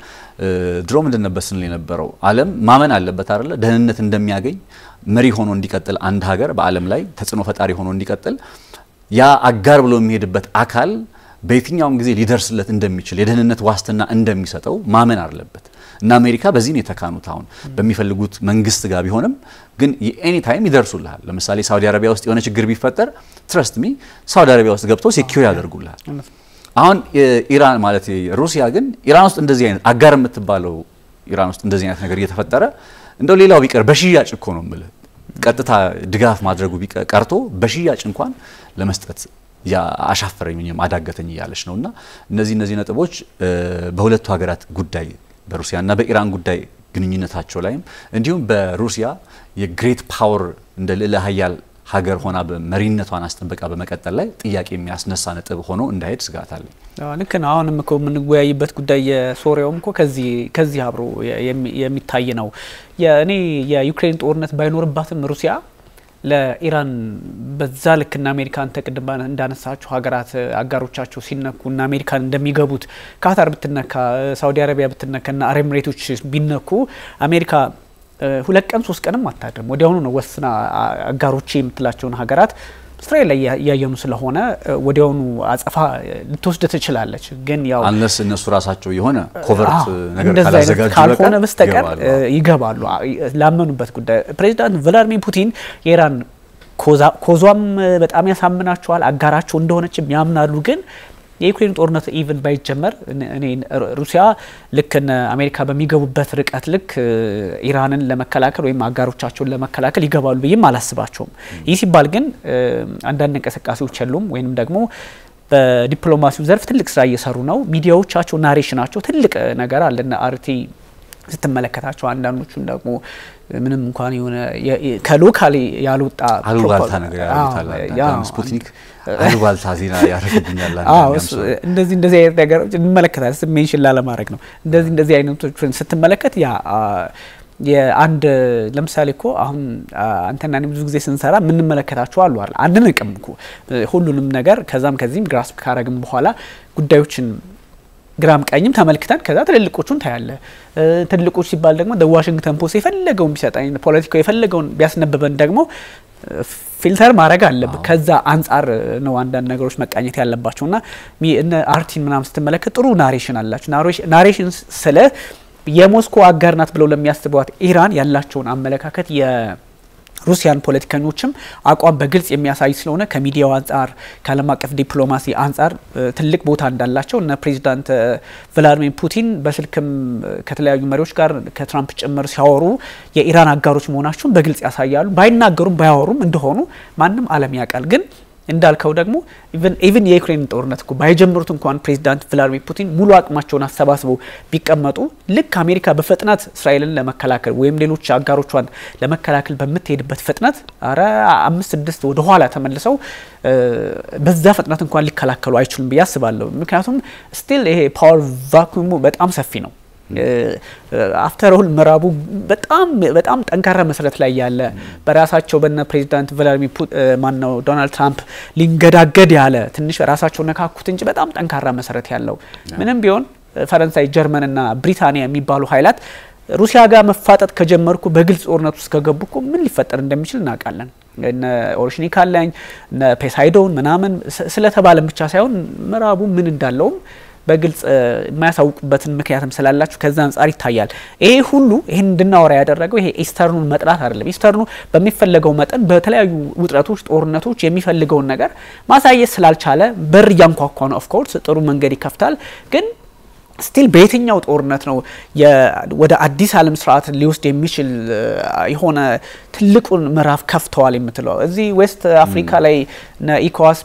Speaker 3: ድሮ ምንድነው በስንል የነበረው ዓለም ማመን አለበት አይደለ ደህንነት እንደሚያገኝ መሪ ሆኖ እንዲቀጥል አንድ ሀገር በዓለም ላይ ተጽዕኖ ፈጣሪ ሆኖ እንዲቀጥል ያ አጋር ብሎ የሚሄድበት አካል በየትኛውም ጊዜ ሊደርስለት እንደሚችል የደህንነት ዋስትና እንደሚሰጠው ማመን አለበት እና አሜሪካ በዚህ ነው የተካኑት። አሁን በሚፈልጉት መንግስት ጋር ቢሆንም ግን ኤኒ ታይም ይደርሱልሃል። ለምሳሌ ሳውዲ አረቢያ ውስጥ የሆነ ችግር ቢፈጠር ትረስት ሚ ሳውዲ አረቢያ ውስጥ ገብተው ሴኩሪቲ ያደርጉልሃል። አሁን ኢራን ማለት ሩሲያ ግን ኢራን ውስጥ እንደዚህ አይነት አጋር የምትባለው ኢራን ውስጥ እንደዚህ አይነት ነገር እየተፈጠረ እንደው ሌላው ቢቀር በሽያጭ እኮ ነው ማለት ቀጥታ ድጋፍ ማድረጉ ቢቀርቶ በሽያጭ እንኳን ለመስጠት ያ አሻፈረኝ ወይም አዳገተኝ ያለሽ ነውና እነዚህ ነጥቦች በሁለቱ ሀገራት ጉዳይ በሩሲያና በኢራን ጉዳይ ግንኙነታቸው ላይም እንዲሁም በሩሲያ የግሬት ፓወር እንደ ልዕለ ኃያል ሀገር ሆና በመሪነቷን አስጠብቃ በመቀጠል ላይ ጥያቄ የሚያስነሳ ነጥብ ሆኖ እንዳይሄድ ስጋት አለ።
Speaker 2: ልክ ነው። አሁንም እኮ የምንወያይበት ጉዳይ የሶሪያውም እኮ ከዚህ አብሮ የሚታይ ነው። እኔ የዩክሬን ጦርነት ባይኖርባትም ሩሲያ ለኢራን በዛ ልክና አሜሪካን ተቀድማ እንዳነሳቸው ሀገራት አጋሮቻቸው ሲነኩና አሜሪካን እንደሚገቡት ካታር ብትነካ ሳውዲ አረቢያ ብትነካና አረብ ኤሚሬቶች ቢነኩ አሜሪካ 2 ቀን 3 ቀንም አታድርም። ወዲያውኑ ነው ወስና አጋሮቼ የምትላቸውን ሀገራት እስራኤል ላይ ያያየኑ ስለሆነ ወዲያውኑ አጸፋ ልትወስድ ትችላለች ግን ያው
Speaker 3: አንለስ እነሱ ራሳቸው የሆነ ኮቨርት ነገር
Speaker 2: ካላዘጋጁ ካልሆነ በስተቀር ይገባሉ ላመኑበት ጉዳይ ፕሬዝዳንት ቭላድሚር ፑቲን የኢራን ኮዟም በጣም ያሳምናቸዋል አጋራቸው እንደሆነችም ያምናሉ ግን የዩክሬን ጦርነት ኢቭን ባይጀመር እኔ ሩሲያ ልክ እነ አሜሪካ በሚገቡበት ርቀት ልክ ኢራንን ለመከላከል ወይም አጋሮቻቸውን ለመከላከል ይገባሉ ብዬም አላስባቸውም ይህ ሲባል ግን አንዳንድ እንቅስቃሴዎች የሉም ወይንም ደግሞ በዲፕሎማሲው ዘርፍ ትልቅ ስራ እየሰሩ ነው ሚዲያዎቻቸው ናሬሽናቸው ትልቅ ነገር አለና አርቲ ስትመለከታቸው አንዳንዶቹን ደግሞ ምንም እንኳን የሆነ ከሎካሊ ያልወጣ
Speaker 3: አሉባልታ ነገር ያሉታል ስፑትኒክ አሉባልታ ዜና ያረጋግኛል
Speaker 2: እንደዚህ አይነት ነገሮች እንመለከታለን ሜንሽን ላለማድረግ ነው እንደዚህ አይነቶችን ስትመለከት ያ የአንድ ለምሳሌ እኮ አሁን አንተና እኔ ብዙ ጊዜ ስንሰራ ምን እንመለከታቸው አሉ አይደል አንነቅም እኮ ሁሉንም ነገር ከዛም ከዚህም ግራስፕ ካረግም በኋላ ጉዳዮችን ግራም ቀኝም ተመልክተን ከዛ ትልልቆቹን ታያለ ትልልቆች ሲባል ደግሞ ዋሽንግተን ፖስት የፈለገውን ቢሰጣኝ ፖለቲካው የፈለገውን ቢያስነብበን ደግሞ ፊልተር ማድረግ አለበት ከዛ አንፃር ነው አንዳንድ ነገሮች መቃኘት ያለባቸውና እነ አርቲን ምናምን ስትመለከት ጥሩ ናሬሽን አላችሁ ናሬሽን ስለ የሞስኮ አጋርናት ብለው ለሚያስቡት ኢራን ያላቸውን አመለካከት ሩሲያን ፖለቲከኞችም አቋም በግልጽ የሚያሳይ ስለሆነ ከሚዲያው አንፃር ከዓለም አቀፍ ዲፕሎማሲ አንፃር ትልቅ ቦታ እንዳላቸው እና ፕሬዝዳንት ቭላድሚር ፑቲን በስልክም ከተለያዩ መሪዎች ጋር ከትራምፕ ጭምር ሲያወሩ የኢራን አጋሮች መሆናቸውን በግልጽ ያሳያሉ ባይናገሩም ባያወሩም እንደሆኑ ማንም ዓለም ያውቃል ግን እንዳልከው ደግሞ ኢቭን የዩክሬን ጦርነት እኮ ባይጀምሩት እንኳን ፕሬዝዳንት ቭላድሚር ፑቲን ሙሉ አቅማቸውን አሰባስበው ቢቀመጡ ልክ አሜሪካ በፍጥነት እስራኤልን ለመከላከል ወይም ሌሎች አጋሮቿን ለመከላከል በምትሄድበት ፍጥነት 5-6 ወደ ኋላ ተመልሰው በዛ ፍጥነት እንኳን ሊከላከሉ አይችሉም በያስባለው ምክንያቱም ስቲል ይሄ ፓወር ቫኩሙ በጣም ሰፊ ነው አፍተር ኦል ምራቡ በጣም ጠንካራ መሰረት ላይ ያለ በራሳቸው በእነ ፕሬዝዳንት ቭላድሚር ማነው ዶናልድ ትራምፕ ሊንገዳገድ ያለ ትንሽ ራሳቸው ነካኩት እንጂ በጣም ጠንካራ መሰረት ያለው ምንም ቢሆን ፈረንሳይ ጀርመንና ብሪታንያ የሚባሉ ኃይላት ሩሲያ ጋር መፋጠጥ ከጀመርኩ በግልጽ ጦርነት ውስጥ ከገቡኩ ምን ሊፈጠር እንደሚችል እናውቃለን እነ ኦርሽኒካላኝ እነ ፔሳይዶን ምናምን ስለተባለ ብቻ ሳይሆን ምራቡ ምን እንዳለውም በግልጽ የማያሳውቁበትን ምክንያትም ስላላችሁ ከዛ አንፃር ይታያል ይሄ ሁሉ ይሄን እንድናወራ ያደረገው ይሄ ኢስተርኑን መጥራት አይደለም ኢስተርኑ በሚፈልገው መጠን በተለያዩ ውጥረቶች ጦርነቶች የሚፈልገው ነገር ማሳየት ስላልቻለ በር ያንኳኳ ነው ኦፍ ኮርስ ጥሩ መንገድ ይከፍታል ግን ስቲል በየትኛው ጦርነት ነው ወደ አዲስ ዓለም ስርዓት ሊወስድ የሚችል የሆነ ትልቁን ምዕራፍ ከፍተዋል የምትለው እዚህ ዌስት አፍሪካ ላይ ኢኮዋስ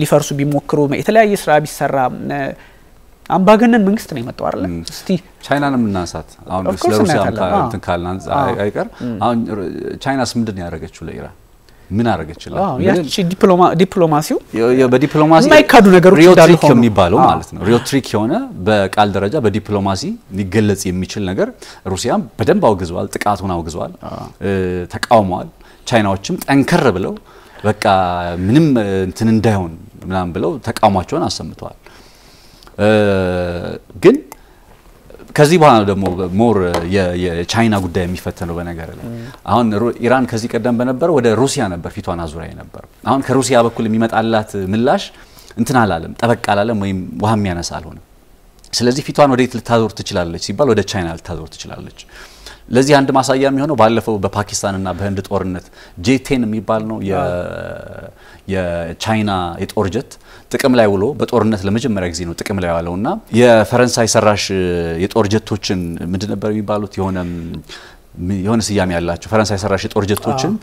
Speaker 2: ሊፈርሱ ቢሞክሩ የተለያየ ስራ ቢሰራ አምባገነን መንግስት ነው የመጣው አይደል እስቲ
Speaker 3: ቻይናን ምናሳት አሁን ለሩሲያ እንትን ካልና አይቀር አሁን ቻይናስ ምንድነው ያደረገችው ለኢራን ምን አረጋችላ
Speaker 2: ያቺ ዲፕሎማሲው
Speaker 3: በዲፕሎማሲ
Speaker 2: ማይካዱ ነገሮች እንዳሉ
Speaker 3: ሪዮ የሚባለው ማለት ነው ሪዮ ትሪክ የሆነ በቃል ደረጃ በዲፕሎማሲ ሊገለጽ የሚችል ነገር ሩሲያም በደንብ አውግዘዋል ጥቃቱን አውግዘዋል ተቃውመዋል ቻይናዎችም ጠንከር ብለው በቃ ምንም እንትን እንዳይሆን ምናምን ብለው ተቃውሟቸውን አሰምተዋል ግን ከዚህ በኋላ ደግሞ ሞር የቻይና ጉዳይ የሚፈተነው በነገር ላይ አሁን ኢራን ከዚህ ቀደም በነበረው ወደ ሩሲያ ነበር ፊቷን አዙራ ነበር አሁን ከሩሲያ በኩል የሚመጣላት ምላሽ እንትን አላለም ጠበቅ አላለም ወይም ውሃም ያነሳ አልሆነ ስለዚህ ፊቷን ወዴት ልታዞር ትችላለች ሲባል ወደ ቻይና ልታዞር ትችላለች ለዚህ አንድ ማሳያ የሚሆነው ባለፈው በፓኪስታንና በህንድ ጦርነት ጄ10 የሚባል ነው የቻይና የጦር ጀት ጥቅም ላይ ውሎ በጦርነት ለመጀመሪያ ጊዜ ነው ጥቅም ላይ ዋለውና የፈረንሳይ ሰራሽ የጦር ጀቶችን ምንድን ነበር የሚባሉት የሆነ ስያሜ ያላቸው ፈረንሳይ ሰራሽ የጦር ጀቶችን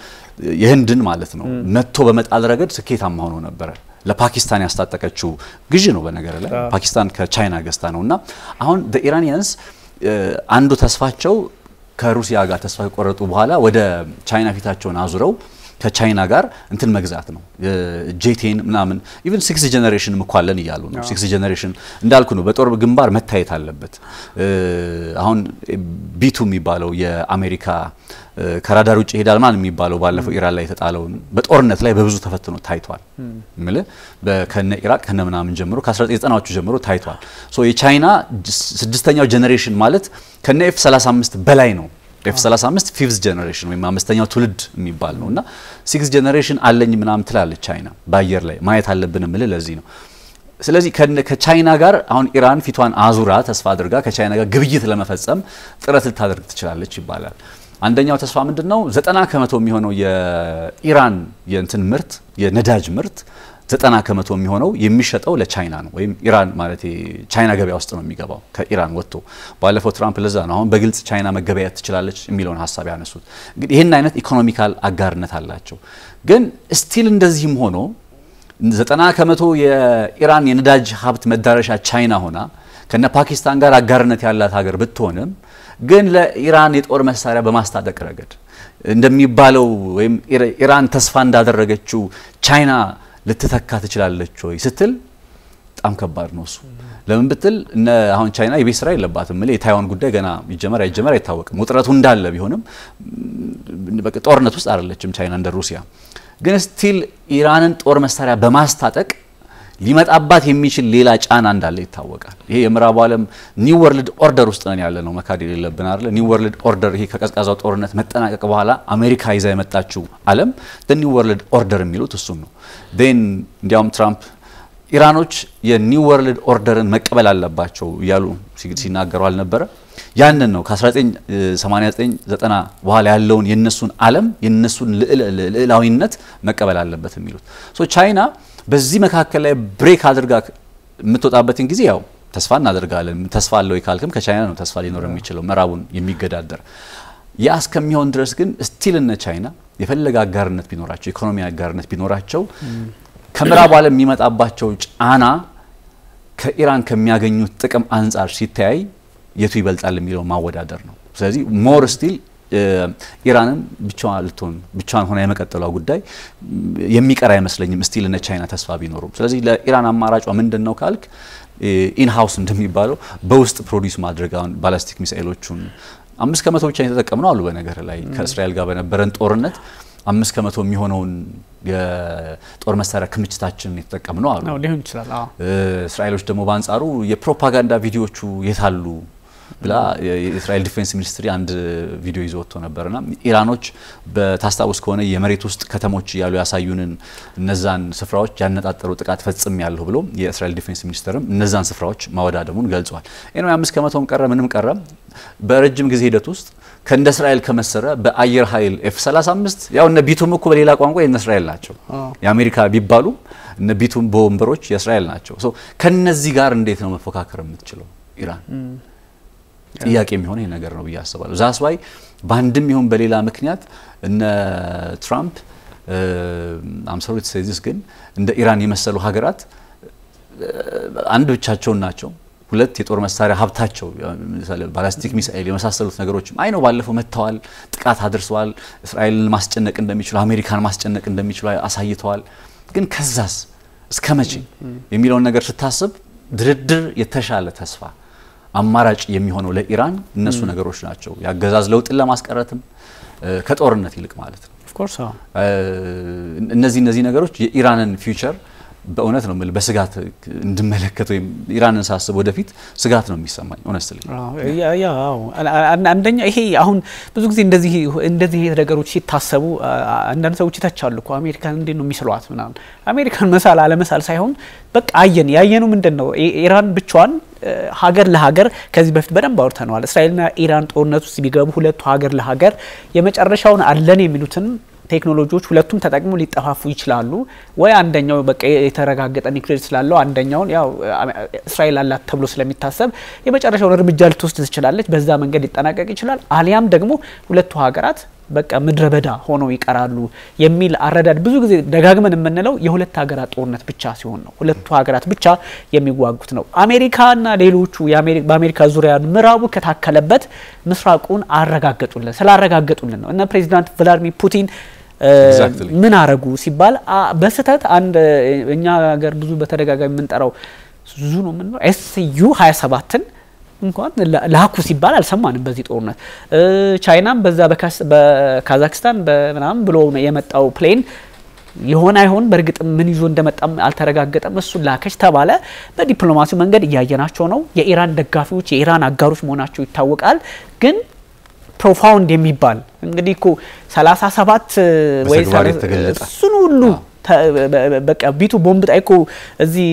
Speaker 3: የህንድን ማለት ነው መጥቶ በመጣል ረገድ ስኬታማ ሆኖ ነበር ለፓኪስታን ያስታጠቀችው ግዢ ነው በነገር ላይ ፓኪስታን ከቻይና ገዝታ ነውና አሁን ኢራኒያንስ አንዱ ተስፋቸው ከሩሲያ ጋር ተስፋ ቆረጡ በኋላ ወደ ቻይና ፊታቸውን አዙረው ከቻይና ጋር እንትን መግዛት ነው ጄቴን ምናምን ኢቭን 6 ጀነሬሽን መኳለን ይያሉ ነው 6 ጀነሬሽን እንዳልኩ ነው በጦር ግንባር መታየት አለበት አሁን ቢቱ የሚባለው የአሜሪካ ከራዳር ውጭ ሄዳል ማለት የሚባለው ባለፈው ኢራን ላይ ተጣለው በጦርነት ላይ በብዙ ተፈትኖ ታይቷል ማለት በከነ ኢራቅ ከነ ምናምን ጀምሮ ከ1990ዎቹ ጀምሮ ታይቷል ሶ የቻይና 6ኛው ጀነሬሽን ማለት ከነ F35 በላይ ነው F35 5th generation ወይም አምስተኛው ትውልድ የሚባል ነውና 6th generation አለኝ ምናም ትላለች ቻይና ባየር ላይ ማየት አለብን ማለት ለዚህ ነው ስለዚህ ከቻይና ጋር አሁን ኢራን ፊቷን አዙራ ተስፋ አድርጋ ከቻይና ጋር ግብይት ለመፈጸም ጥረት ልታደርግ ትችላለች ይባላል አንደኛው ተስፋ ምንድነው 90% የሚሆነው የኢራን የእንትን ምርት የነዳጅ ምርት 90% የሚሆነው የሚሸጠው ለቻይና ነው ወይም ኢራን ማለት ቻይና ገበያ ውስጥ ነው የሚገባው ከኢራን ወጥቶ ባለፈው ትራምፕ ለዛ ነው አሁን በግልጽ ቻይና መገበያየት ትችላለች የሚለውን ሐሳብ ያነሱት እንግዲህ ይሄን አይነት ኢኮኖሚካል አጋርነት አላቸው ግን ስቲል እንደዚህም ሆኖ 90% የኢራን የነዳጅ ሀብት መዳረሻ ቻይና ሆና ከነ ፓኪስታን ጋር አጋርነት ያላት ሀገር ብትሆንም ግን ለኢራን የጦር መሳሪያ በማስታጠቅ ረገድ እንደሚባለው ወይም ኢራን ተስፋ እንዳደረገችው ቻይና ልትተካ ትችላለች ወይ ስትል በጣም ከባድ ነው እሱ ለምን ብትል አሁን ቻይና የቤት ስራ የለባትም ማለት የታይዋን ጉዳይ ገና ይጀመር አይታወቅም ውጥረቱ እንዳለ ቢሆንም በቃ ጦርነት ውስጥ አይደለችም ቻይና እንደ ሩሲያ ግን ስቲል ኢራንን ጦር መሳሪያ በማስታጠቅ ሊመጣባት የሚችል ሌላ ጫና እንዳለ ይታወቃል ይሄ የምዕራቡ ዓለም ኒው ወርልድ ኦርደር ውስጥ ነን ያለ ነው መካድ የሌለብን አይደል ኒው ወርልድ ኦርደር ይሄ ከቀዝቃዛው ጦርነት መጠናቀቅ በኋላ አሜሪካ ይዛ የመጣችው ዓለም ኒው ወርልድ ኦርደር የሚሉት እሱ ነው ዴን እንዲያውም ትራምፕ ኢራኖች የኒው ወርልድ ኦርደርን መቀበል አለባቸው ያሉ ሲናገሩ አልነበረ ያንን ነው ከ1989 90 በኋላ ያለውን የነሱን ዓለም የነሱን ልዕላዊነት መቀበል አለበት የሚሉት ሶ ቻይና በዚህ መካከል ላይ ብሬክ አድርጋ የምትወጣበትን ጊዜ ያው ተስፋ እናደርጋለን ተስፋ አለው ይካልከም ከቻይና ነው ተስፋ ሊኖር የሚችለው ምዕራቡን የሚገዳደር ያ እስከሚሆን ድረስ ግን ስቲል እነ ቻይና የፈለገ አጋርነት ቢኖራቸው ኢኮኖሚ አጋርነት ቢኖራቸው ከምዕራቡ ዓለም የሚመጣባቸው ጫና ከኢራን ከሚያገኙት ጥቅም አንፃር ሲታይ የቱ ይበልጣል የሚለው ማወዳደር ነው ስለዚህ ሞር ስቲል ኢራንን ብቻዋን ሆና የመቀጠሏ ጉዳይ የሚቀር አይመስለኝም ስቲል እነ ቻይና ተስፋ ቢኖሩም ስለዚህ ለኢራን አማራጯ ምንድነው ካልክ ኢን ሃውስ እንደሚባለው በውስጥ ፕሮዲዩስ ማድረጋውን ባላስቲክ ሚሳኤሎቹን 5% ብቻ የተጠቀምነው አሉ በነገር ላይ ከእስራኤል ጋር በነበረን ጦርነት 5% የሚሆነውን የጦር መሳሪያ ክምችታችን የተጠቀምነው አሉ
Speaker 2: ነው ሊሆን ይችላል
Speaker 3: እስራኤሎች ደግሞ በአንጻሩ የፕሮፓጋንዳ ቪዲዮቹ የታሉ ብላ የእስራኤል ዲፌንስ ሚኒስትሪ አንድ ቪዲዮ ይዞ ወጥቶ ነበርና ኢራኖች በታስታውስ ከሆነ የመሬት ውስጥ ከተሞች ያሉ ያሳዩንን እነዛን ስፍራዎች ያነጣጠሩ ጥቃት ፈጽም ያለው ብሎ የእስራኤል ዲፌንስ ሚኒስትርም እነዛን ስፍራዎች ማወዳደሙን ገልጿል እኔ 5% ቀረ ምንም ቀረ በረጅም ጊዜ ሂደት ውስጥ ከእንደ እስራኤል ከመሰረ በአየር ኃይል F35 ያው እነ ቢቱም እኮ በሌላ ቋንቋ የእነ እስራኤል ናቸው የአሜሪካ ቢባሉ እነ ቢቱም ቦምበሮች የእስራኤል ናቸው ሶ ከነዚህ ጋር እንዴት ነው መፎካከር የምትችለው ኢራን ጥያቄ የሚሆነው ይሄ ነገር ነው በያስባሉ ዛስ ዋይ ባንድም ይሁን በሌላ ምክንያት እነ ትራምፕ አምሰሩት ሳይዝስ ግን እንደ ኢራን የመሰሉ ሀገራት አንድ ብቻቸውን ናቸው ሁለት የጦር መሳሪያ ሀብታቸው ለምሳሌ ባላስቲክ ሚሳኤል የመሳሰሉት ነገሮች አይነው ባለፈው መተዋል ጥቃት አድርሰዋል እስራኤልን ማስጨነቅ እንደሚችሉ አሜሪካን ማስጨነቅ እንደሚችሉ አሳይተዋል ግን ከዛስ እስከመቼ የሚለው ነገር ስታስብ ድርድር የተሻለ ተስፋ አማራጭ የሚሆነው ለኢራን እነሱ ነገሮች ናቸው ያገዛዝ ለውጥን ለማስቀረትም ከጦርነት ይልቅ ማለት ነው
Speaker 2: ኦፍ ኮርስ
Speaker 3: እነዚህ ነገሮች የኢራንን ፊውቸር በእውነት ነው ማለት በስጋት እንድመለከት ወይ ኢራንን ሳስብ ወደፊት ስጋት ነው የሚሰማኝ ሆነስትሊ
Speaker 2: ያው አንደኛ ይሄ አሁን ብዙ ጊዜ እንደዚህ ነገሮች ሲታሰቡ አንዳንድ ሰዎች ይተቻሉ እኮ አሜሪካን እንዴት ነው የሚስሏት ምናምን አሜሪካን መሳል አለመሳል ሳይሆን በቃ ያየነው ምንድነው ኢራን ብቻዋን ሀገር ለሀገር ከዚህ በፊት በደንብ አውርተናል እስራኤልና ኢራን ጦርነት ውስጥ ቢገቡ ሁለቱ ሀገር ለሀገር የመጨረሻውን አለን የሚሉትን ቴክኖሎጂዎች ሁለቱም ተጠቅሞ ሊጠፋፉ ይችላሉ ወይ አንደኛው በቃ የተረጋገጠ ኒውክሌር ስላለው አንደኛውን ያው እስራኤል አላት ተብሎ ስለሚታሰብ የመጨረሻውን እርምጃ ልትወስድ ትችላለች በዛ መንገድ ሊጠናቀቅ ይችላል አሊያም ደግሞ ሁለቱ ሀገራት በቃ ምድረበዳ ሆነው ይቀራሉ የሚል አረዳድ ብዙ ጊዜ ደጋግመን የምንለው የሁለት ሀገራት ጦርነት ብቻ ሲሆን ነው ሁለቱ ሀገራት ብቻ የሚዋጉት ነው አሜሪካና ሌሎቹ በአሜሪካ ዙሪያ ምዕራቡ ከታከለበት ምስራቁን ስላረጋገጡልን ነው እና ፕሬዚዳንት ቭላድሚር ፑቲን ምን አረጉ ሲባል በስተት አንድ እኛ ሀገር ብዙ በተደጋጋሚ የምንጠራው ዙ ነው ምን ነው SU-27ን እንኳን ላኩ ሲባል አልሰማንም በዚህ ጦርነት ቻይናም በዛ በካዛክስታን በመናም ብሎ የመጣው ፕሌን ይሆን አይሆን በርግጥ ምን ይዞ እንደመጣም አልተረጋገጠም እሱ ላከች ተባለ በዲፕሎማሲው መንገድ ያያየናቸው ነው የኢራን ደጋፊዎች የኢራን አጋሮች መሆናቸው ይታወቃል ግን ፕሮፋውንድ የሚባል እንግዲህ እኮ 37 ወይ እሱን ሁሉ በቃ ቢቱ ቦምብ ጣይኮ እዚህ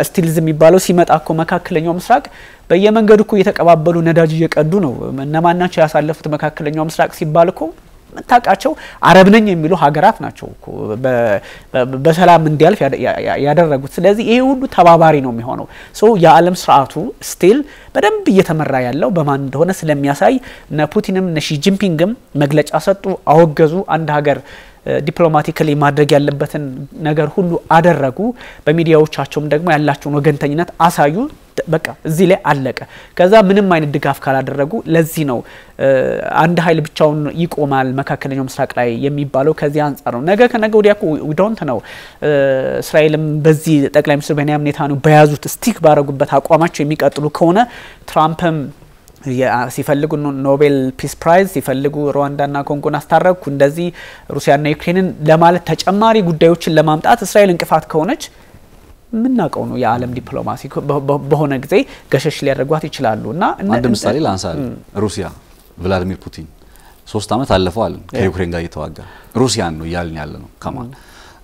Speaker 2: ስቲልዝ የሚባለው ሲመጣ እኮ መካከለኛው ምስራቅ በየመንገዱ እኮ እየተቀባበሉ ነዳጅ እየቀዱ ነው። እነማናቸው ያሳለፉት መካከለኛው ምስራቅ ሲባል እኮ መታቃቸው አረብ ነኝ የሚሉ ሀገራት ናቸው እኮ በሰላም እንዲያልፍ ያደረጉት። ስለዚህ ይሄ ሁሉ ተባባሪ ነው የሚሆነው። ሶ የዓለም ስርዓቱ ስቲል በደንብ እየተመራ ያለው በማን እንደሆነ ስለሚያሳይ እነ ፑቲንም እነ ሺ ጂንፒንግም መግለጫ ሰጡ፣ አወገዙ። አንድ ሀገር ዲፕሎማቲካሊ ማድረግ ያለበትን ነገር ሁሉ አደረጉ። በሚዲያዎቻቸውም ደግሞ ያላቸውን ወገንተኝነት አሳዩ። በቃ እዚህ ላይ አለቀ። ከዛ ምንም አይነት ድጋፍ ካላደረጉ ለዚህ ነው አንድ ኃይል ብቻውን ይቆማል መካከለኛው ምስራቅ ላይ የሚባለው ከዚህ አንፃር ነው። ነገ ከነገ ወዲያ ዊ ዶንት ነው እስራኤልም በዚህ ጠቅላይ ሚኒስትር ቤንያሚን ኔታንያሁ በያዙት ስቲክ ባረጉበት አቋማቸው የሚቀጥሉ ከሆነ ትራምፕም ሲፈልጉ ኖቤል ፒስ ፕራይዝ ሲፈልጉ ሩዋንዳና ኮንጎን አስታረቁ እንደዚህ ሩሲያና ዩክሬንን ለማለት ተጨማሪ ጉዳዮችን ለማምጣት እስራኤል እንቅፋት ከሆነች ምናቀው ነው የዓለም ዲፕሎማሲ በሆነ ጊዜ ገሸሽ ሊያደርጓት ይችላሉ። እና
Speaker 3: አንድ ምሳሌ ላንሳል። ሩሲያ ቭላዲሚር ፑቲን 3 አመት አለፈዋል ከዩክሬን ጋር እየተዋጋ ሩሲያን ነው ያልን ያለ ነው። ከማን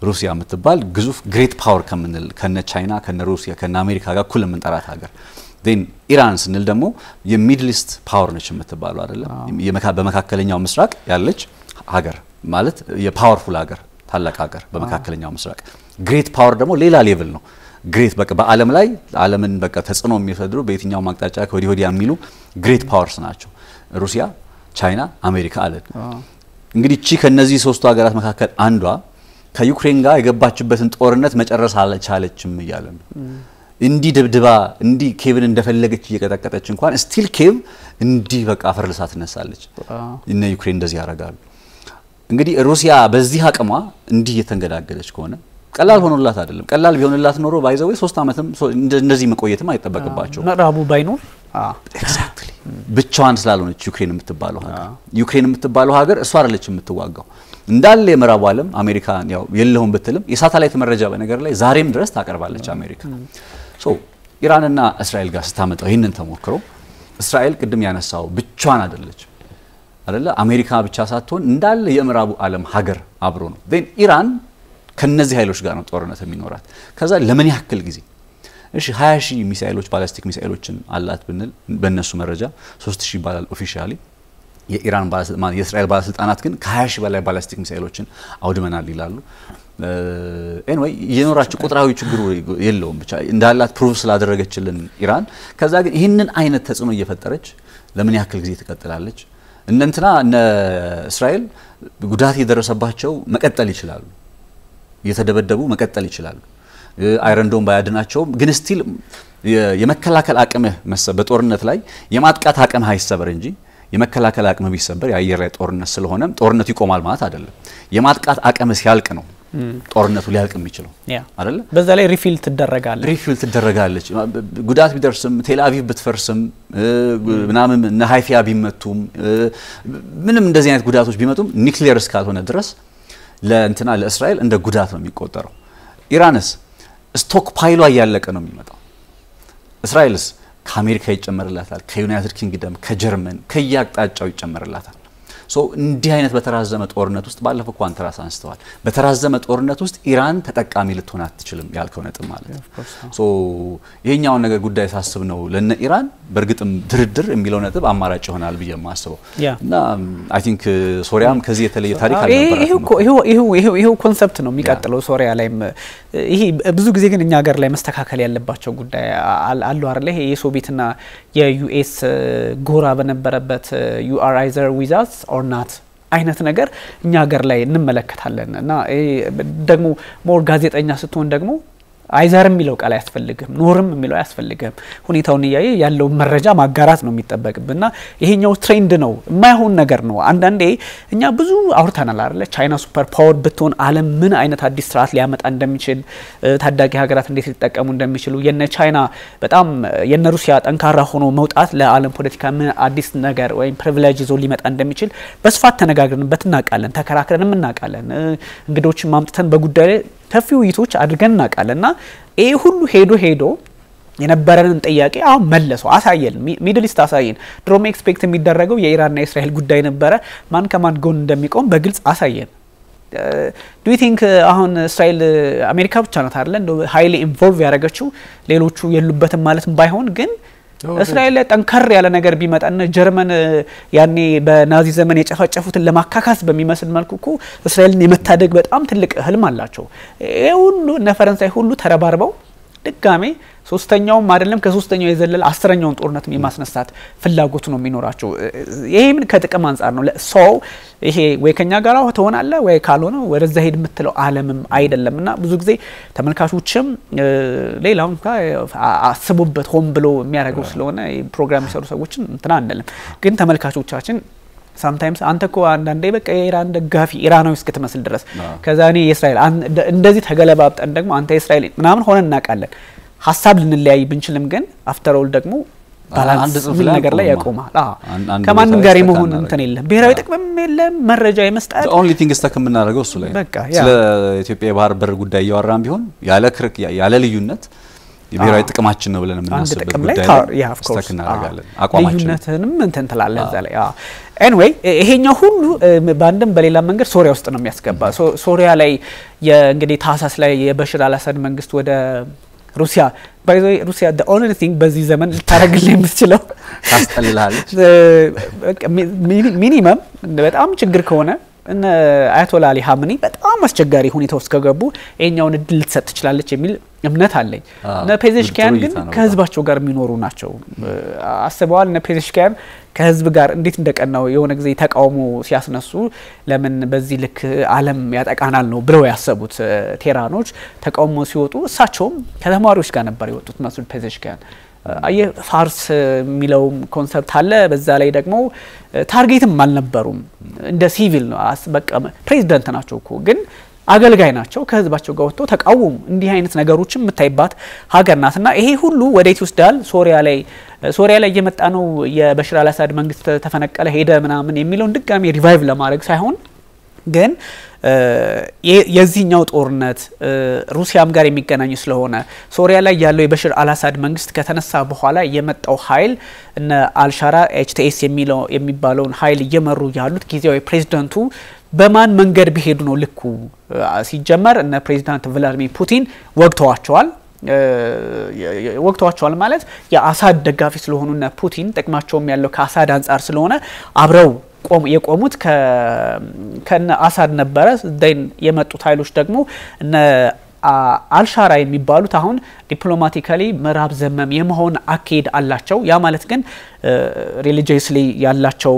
Speaker 3: ሩሲያ የምትባል ግዙፍ ግሬት ፓወር ከምንል ከነ ቻይና ከነ ሩሲያ ከነ አሜሪካ ጋር ኩል የምንጠራት ሀገር ዴን ኢራን ስንል ደግሞ የሚድል ኢስት ፓወር ነች የምትባለው አይደለም። በመካከለኛው ምስራቅ ያለች ሀገር ማለት የፓወርፉል ሀገር ታላቅ ሀገር በመካከለኛው ምስራቅ ግሬት ፓወር ደግሞ ሌላ ሌቭል ነው። ግሬት በቃ በአለም ላይ ዓለምን በቃ ተጽዕኖ የሚፈጥሩ በየትኛው ማቅጣጫ ከወዲህ ወዲያ የሚሉ ግሬት ፓወርስ ናቸው ሩሲያ፣ ቻይና፣ አሜሪካ አለን። እንግዲህ እቺ ከነዚህ ሶስቱ ሀገራት መካከል አንዷ ከዩክሬን ጋር የገባችበትን ጦርነት መጨረስ አልቻለችም እያለ ነው። እንዲህ ድብድባ እንዲህ ኬቭን እንደፈለገች እየቀጠቀጠች እንኳን ስቲል ኬቭ እንዲህ በቃ አፈር ልሳ ትነሳለች። እነ ዩክሬን እንደዚህ ያደርጋሉ። እንግዲህ ሩሲያ በዚህ አቅሟ እንዲህ እየተንገዳገደች ከሆነ ቀላል ሆኖላት አይደለም። ቀላል ቢሆንላት ኖሮ ባይዘው 3 አመትም እንደዚህ መቆየትም አይተበቅባቸው
Speaker 2: ምዕራቡ ባይኖር
Speaker 3: ኤግዛክትሊ ብቻዋን ስላልሆነች ዩክሬን የምትባለው ሀገር እሷ አይደለች የምትዋጋው እንዳለ የምዕራቡ ዓለም አሜሪካ ያው የለውም ብትልም የሳተላይት መረጃ በነገር ላይ ዛሬም ድረስ ታቀርባለች አሜሪካ። ሶ ኢራንና እስራኤል ጋር ስታመጣው ይሄንን ተሞክሮ እስራኤል ቅድም ያነሳው ብቻዋን አይደለች አይደለ? አሜሪካ ብቻ ሳትሆን እንዳለ የምዕራቡ ዓለም ሀገር አብሮ ነው። ዴን ኢራን ከነዚህ ኃይሎች ጋር ነው ጦርነት የሚኖራት። ከዛ ለምን ያክል ጊዜ እሺ 20000 ሚሳኤሎች ባላስቲክ ሚሳኤሎችን አላት ብንል በእነሱ መረጃ 3000 ይባላል ኦፊሻሊ። የእስራኤል ባለስልጣናት ግን ከ20000 በላይ ባላስቲክ ሚሳኤሎችን አውድመናል ይላሉ። ኤኒዌይ የኖራቸው ቁጥራዊ ችግሩ የለውም ብቻ እንዳላት ፕሩቭ ስላደረገችልን ኢራን ከዛ ግን ይህንን አይነት ተጽዕኖ እየፈጠረች ለምን ያክል ጊዜ ትቀጥላለች? እነንትና እነ እስራኤል ጉዳት የደረሰባቸው መቀጠል ይችላሉ፣ እየተደበደቡ መቀጠል ይችላሉ። አይረንዶም ባያድናቸው ግን ስቲል የመከላከል አቅምህ በጦርነት ላይ የማጥቃት አቅም አይሰበር እንጂ የመከላከል አቅም ቢሰበር የአየር ላይ ጦርነት ስለሆነ ጦርነቱ ይቆማል ማለት አይደለም። የማጥቃት አቅም ሲያልቅ ነው ጦርነቱ ሊያልቅ የሚችለው አይደለ?
Speaker 2: በዛ ላይ ሪፊል ትደረጋለች። ጉዳት ቢደርስም ቴልአቪቭ ብትፈርስም ምናምን ነሃይፊያ ቢመቱም ምንም እንደዚህ አይነት ጉዳቶች ቢመጡም ኒውክሊየር እስካልሆነ ድረስ ለእንትና ለእስራኤል እንደ ጉዳት ነው የሚቆጠረው። ኢራንስ ስቶክ ፓይሏ እያለቀ ነው የሚመጣው። እስራኤልስ ከአሜሪካ ይጨመርላታል፣ ከዩናይትድ ኪንግደም፣ ከጀርመን ከያቅጣጫው ይጨመርላታል። ሶ እንዲህ አይነት በተራዘመ ጦርነት ውስጥ ባለፈው ኳንትራስ አንስተዋል። በተራዘመ ጦርነት ውስጥ ኢራን ተጠቃሚ ልትሆን አትችልም ያልከው ነጥብ ማለት ነው። ሶ ይሄኛው ነገር ጉዳይ ሳስብ ነው ለነ ኢራን በርግጥም ድርድር የሚለው ነጥብ አማራጭ ይሆናል ብዬ ማስበው እና አይ ቲንክ ሶሪያም ከዚህ የተለየ ታሪክ አልነበረም። ይሄው ኮንሰፕት ነው የሚቀጥለው ሶሪያ ላይም። ይሄ ብዙ ጊዜ ግን እኛ ሀገር ላይ መስተካከል ያለባቸው ጉዳይ አሉ አይደል? ይሄ የሶቪየትና የዩኤስ ጎራ በነበረበት ዩ አር አይዘር ዊዝ አስ ኦር ናት አይነት ነገር እኛ ሀገር ላይ እንመለከታለን። እና ደግሞ ሞር ጋዜጠኛ ስትሆን ደግሞ አይዘርም የሚለው ቃል አያስፈልግም፣ ኖርም የሚለው አያስፈልግም። ሁኔታውን እያየ ያለው መረጃ ማጋራት ነው የሚጠበቅብና ይሄኛው ትሬንድ ነው፣ የማይሆን ነገር ነው። አንዳንዴ እኛ ብዙ አውርተናል አይደል? ቻይና ሱፐር ፓወር ብትሆን ዓለም ምን አይነት አዲስ ስርዓት ሊያመጣ እንደሚችል፣ ታዳጊ ሀገራት እንዴት ሊጠቀሙ እንደሚችሉ፣ የነ ቻይና በጣም የነ ሩሲያ ጠንካራ ሆኖ መውጣት ለዓለም ፖለቲካ ምን አዲስ ነገር ወይም ፕሪቪሌጅ ይዞ ሊመጣ እንደሚችል በስፋት ተነጋግረንበት እናውቃለን፣ ተከራክረንም እናውቃለን። እንግዶችን ማምጥተን በጉዳይ ላይ ሰፊ ውይይቶች አድርገን እናውቃለንና ይሄ ሁሉ ሄዶ የነበረንን ጥያቄ አሁን መለሰው አሳየን ሚድል ኢስት አሳየን ድሮም ኤክስፔክት የሚደረገው የኢራንና የእስራኤል ጉዳይ ነበረ ማን ከማን ጎን እንደሚቆም በግልጽ አሳየን ዱ ዩ ቲንክ አሁን እስራኤል አሜሪካ ብቻ ናት አይደል እንደ ሃይሊ ኢንቮልቭ ያደረገችው ሌሎቹ የሉበትም ማለትም ባይሆን ግን እስራኤል ጠንከር ያለ ነገር ቢመጣና ጀርመን ያኔ በናዚ ዘመን የጨፈጨፉትን ለማካካስ በሚመስል መልኩ እኮ እስራኤልን የመታደግ በጣም ትልቅ ህልም አላቸው ይሄ ሁሉ እነ ፈረንሳይ ሁሉ ተረባርበው ድጋሜ ሶስተኛውም አይደለም ከሶስተኛው የዘለለ አስረኛውን ጦርነት የማስነሳት ፍላጎት ነው የሚኖራቸው ይሄ ምን ከጥቅም አንፃር ነው ሰው ይሄ ወይ ከኛ ጋር ተሆናለ ወይ ካልሆነ ወደዛ ሄድ የምትለው ዓለምም አይደለምና ብዙ ጊዜ ተመልካቾችም ሌላውን አስቡበት ሆም ብሎ የሚያደርገው ስለሆነ ፕሮግራም የሚሰሩ ሰዎችን እንትና አንደለም ግን ተመልካቾቻችን sometimes አንተ እኮ አንዳንዴ በቃ የኢራን ደጋፊ ኢራናዊ እስከተመስል ድረስ ከዛ እኔ የእስራኤል እንደዚህ ተገለባብጠን ደግሞ አንተ የእስራኤል ምናምን ሆነን እናቃለን ሐሳብ ልንለያይ ብንችልም ግን አፍተር ኦል ደግሞ ባላንስ ነገር ላይ ያቆማል ከማንም ጋር የመሆን እንትን የለም ብሔራዊ ጥቅምም የለም መረጃ የመስጠት
Speaker 3: the only thing ስታክ የምናደርገው እሱ ላይ ስለ ኢትዮጵያ የባህር በር ጉዳይ ያወራን ቢሆን ያለ ክርክ ያለ ልዩነት የብሔራዊ ጥቅማችን ነው ብለን የምናስበው ጉዳይ ስታክ እናደርጋለን
Speaker 2: አቋማችንንም እንትን ተላለ እዛ ላይ anyway ይሄኛው ሁሉ ባንድም በሌላ መንገድ ሶሪያ ውስጥ ነው የሚያስገባ ሶሪያ ላይ የእንግዲህ ታሳስ ላይ የበሽር አልአሳድ መንግስት ወደ ሩሲያ by the way ሩሲያ the only thing በዚህ ዘመን ልታረግልኝ የምትችለው
Speaker 3: ታስጠልላለች
Speaker 2: ሚኒመም በጣም ችግር ከሆነ እና አያቶላ አሊ ሀምኒ በጣም አስቸጋሪ ሁኔታ ውስጥ ከገቡ እኛውን እድል ልትሰጥ ትችላለች የሚል እምነት አለኝ እና ፔዜሽኪያን ግን ከህዝባቸው ጋር የሚኖሩ ናቸው አስበዋል እና ፔዜሽኪያን ከህዝብ ጋር እንዴት እንደቀናው የሆነ ጊዜ ተቃውሞ ሲያስነሱ ለምን በዚህ ልክ ዓለም ያጠቃናል ነው ብለው ያሰቡት ቴራኖች ተቃውሞ ሲወጡ እሳቸውም ከተማሪዎች ጋር ነበር የወጡት መስዑድ ፔዜሽኪያን ፋርስ ሚለው ኮንሰፕት አለ በዛ ላይ ደግሞ ታርጌትም አልነበሩም እንደ ሲቪል ነው በቃ ፕሬዝዳንት ናቸው እኮ ግን አገልጋይ ናቸው ከህዝባቸው ጋር ወጥተው ተቃውሙ እንዲህ አይነት ነገሮችን የምታይባት ሀገር ናትና ይሄ ሁሉ ወዴት ይወስዳል ሶሪያ ላይ እየመጣ ነው የበሽር አልአሳድ መንግስት ተፈነቀለ ሄደ ምናምን የሚለውን ድጋሚ ሪቫይቭ ለማድረግ ሳይሆን ግን የዚህኛው ጦርነት ሩሲያም ጋር የሚገናኝ ስለሆነ ሶሪያ ላይ ያለው የበሽር አልአሳድ መንግስት ከተነሳ በኋላ የመጣው ኃይል እነ አልሻራ ኤችቲኤስ የሚባለውን ኃይል እየመሩ ያሉት ጊዜያዊ ፕሬዝዳንቱ በማን መንገድ ቢሄዱ ነው ልኩ ሲጀመር እነ ፕሬዝዳንት ቭላድሚር ፑቲን ወቅቷቸዋል ማለት የአሳድ ደጋፊ ስለሆኑና ፑቲን ጥቅማቸውም ያለው ከአሳድ አንፃር ስለሆነ አብረው የቆሙት ከነ አሳድ ነበረ ደን የመጡት ኃይሎች ደግሞ እነ አልሻራ የሚባሉት አሁን ዲፕሎማቲካሊ ምዕራብ ዘመም የመሆን አካሄድ አላቸው ያ ማለት ግን ሪሊጂየስሊ ያላቸው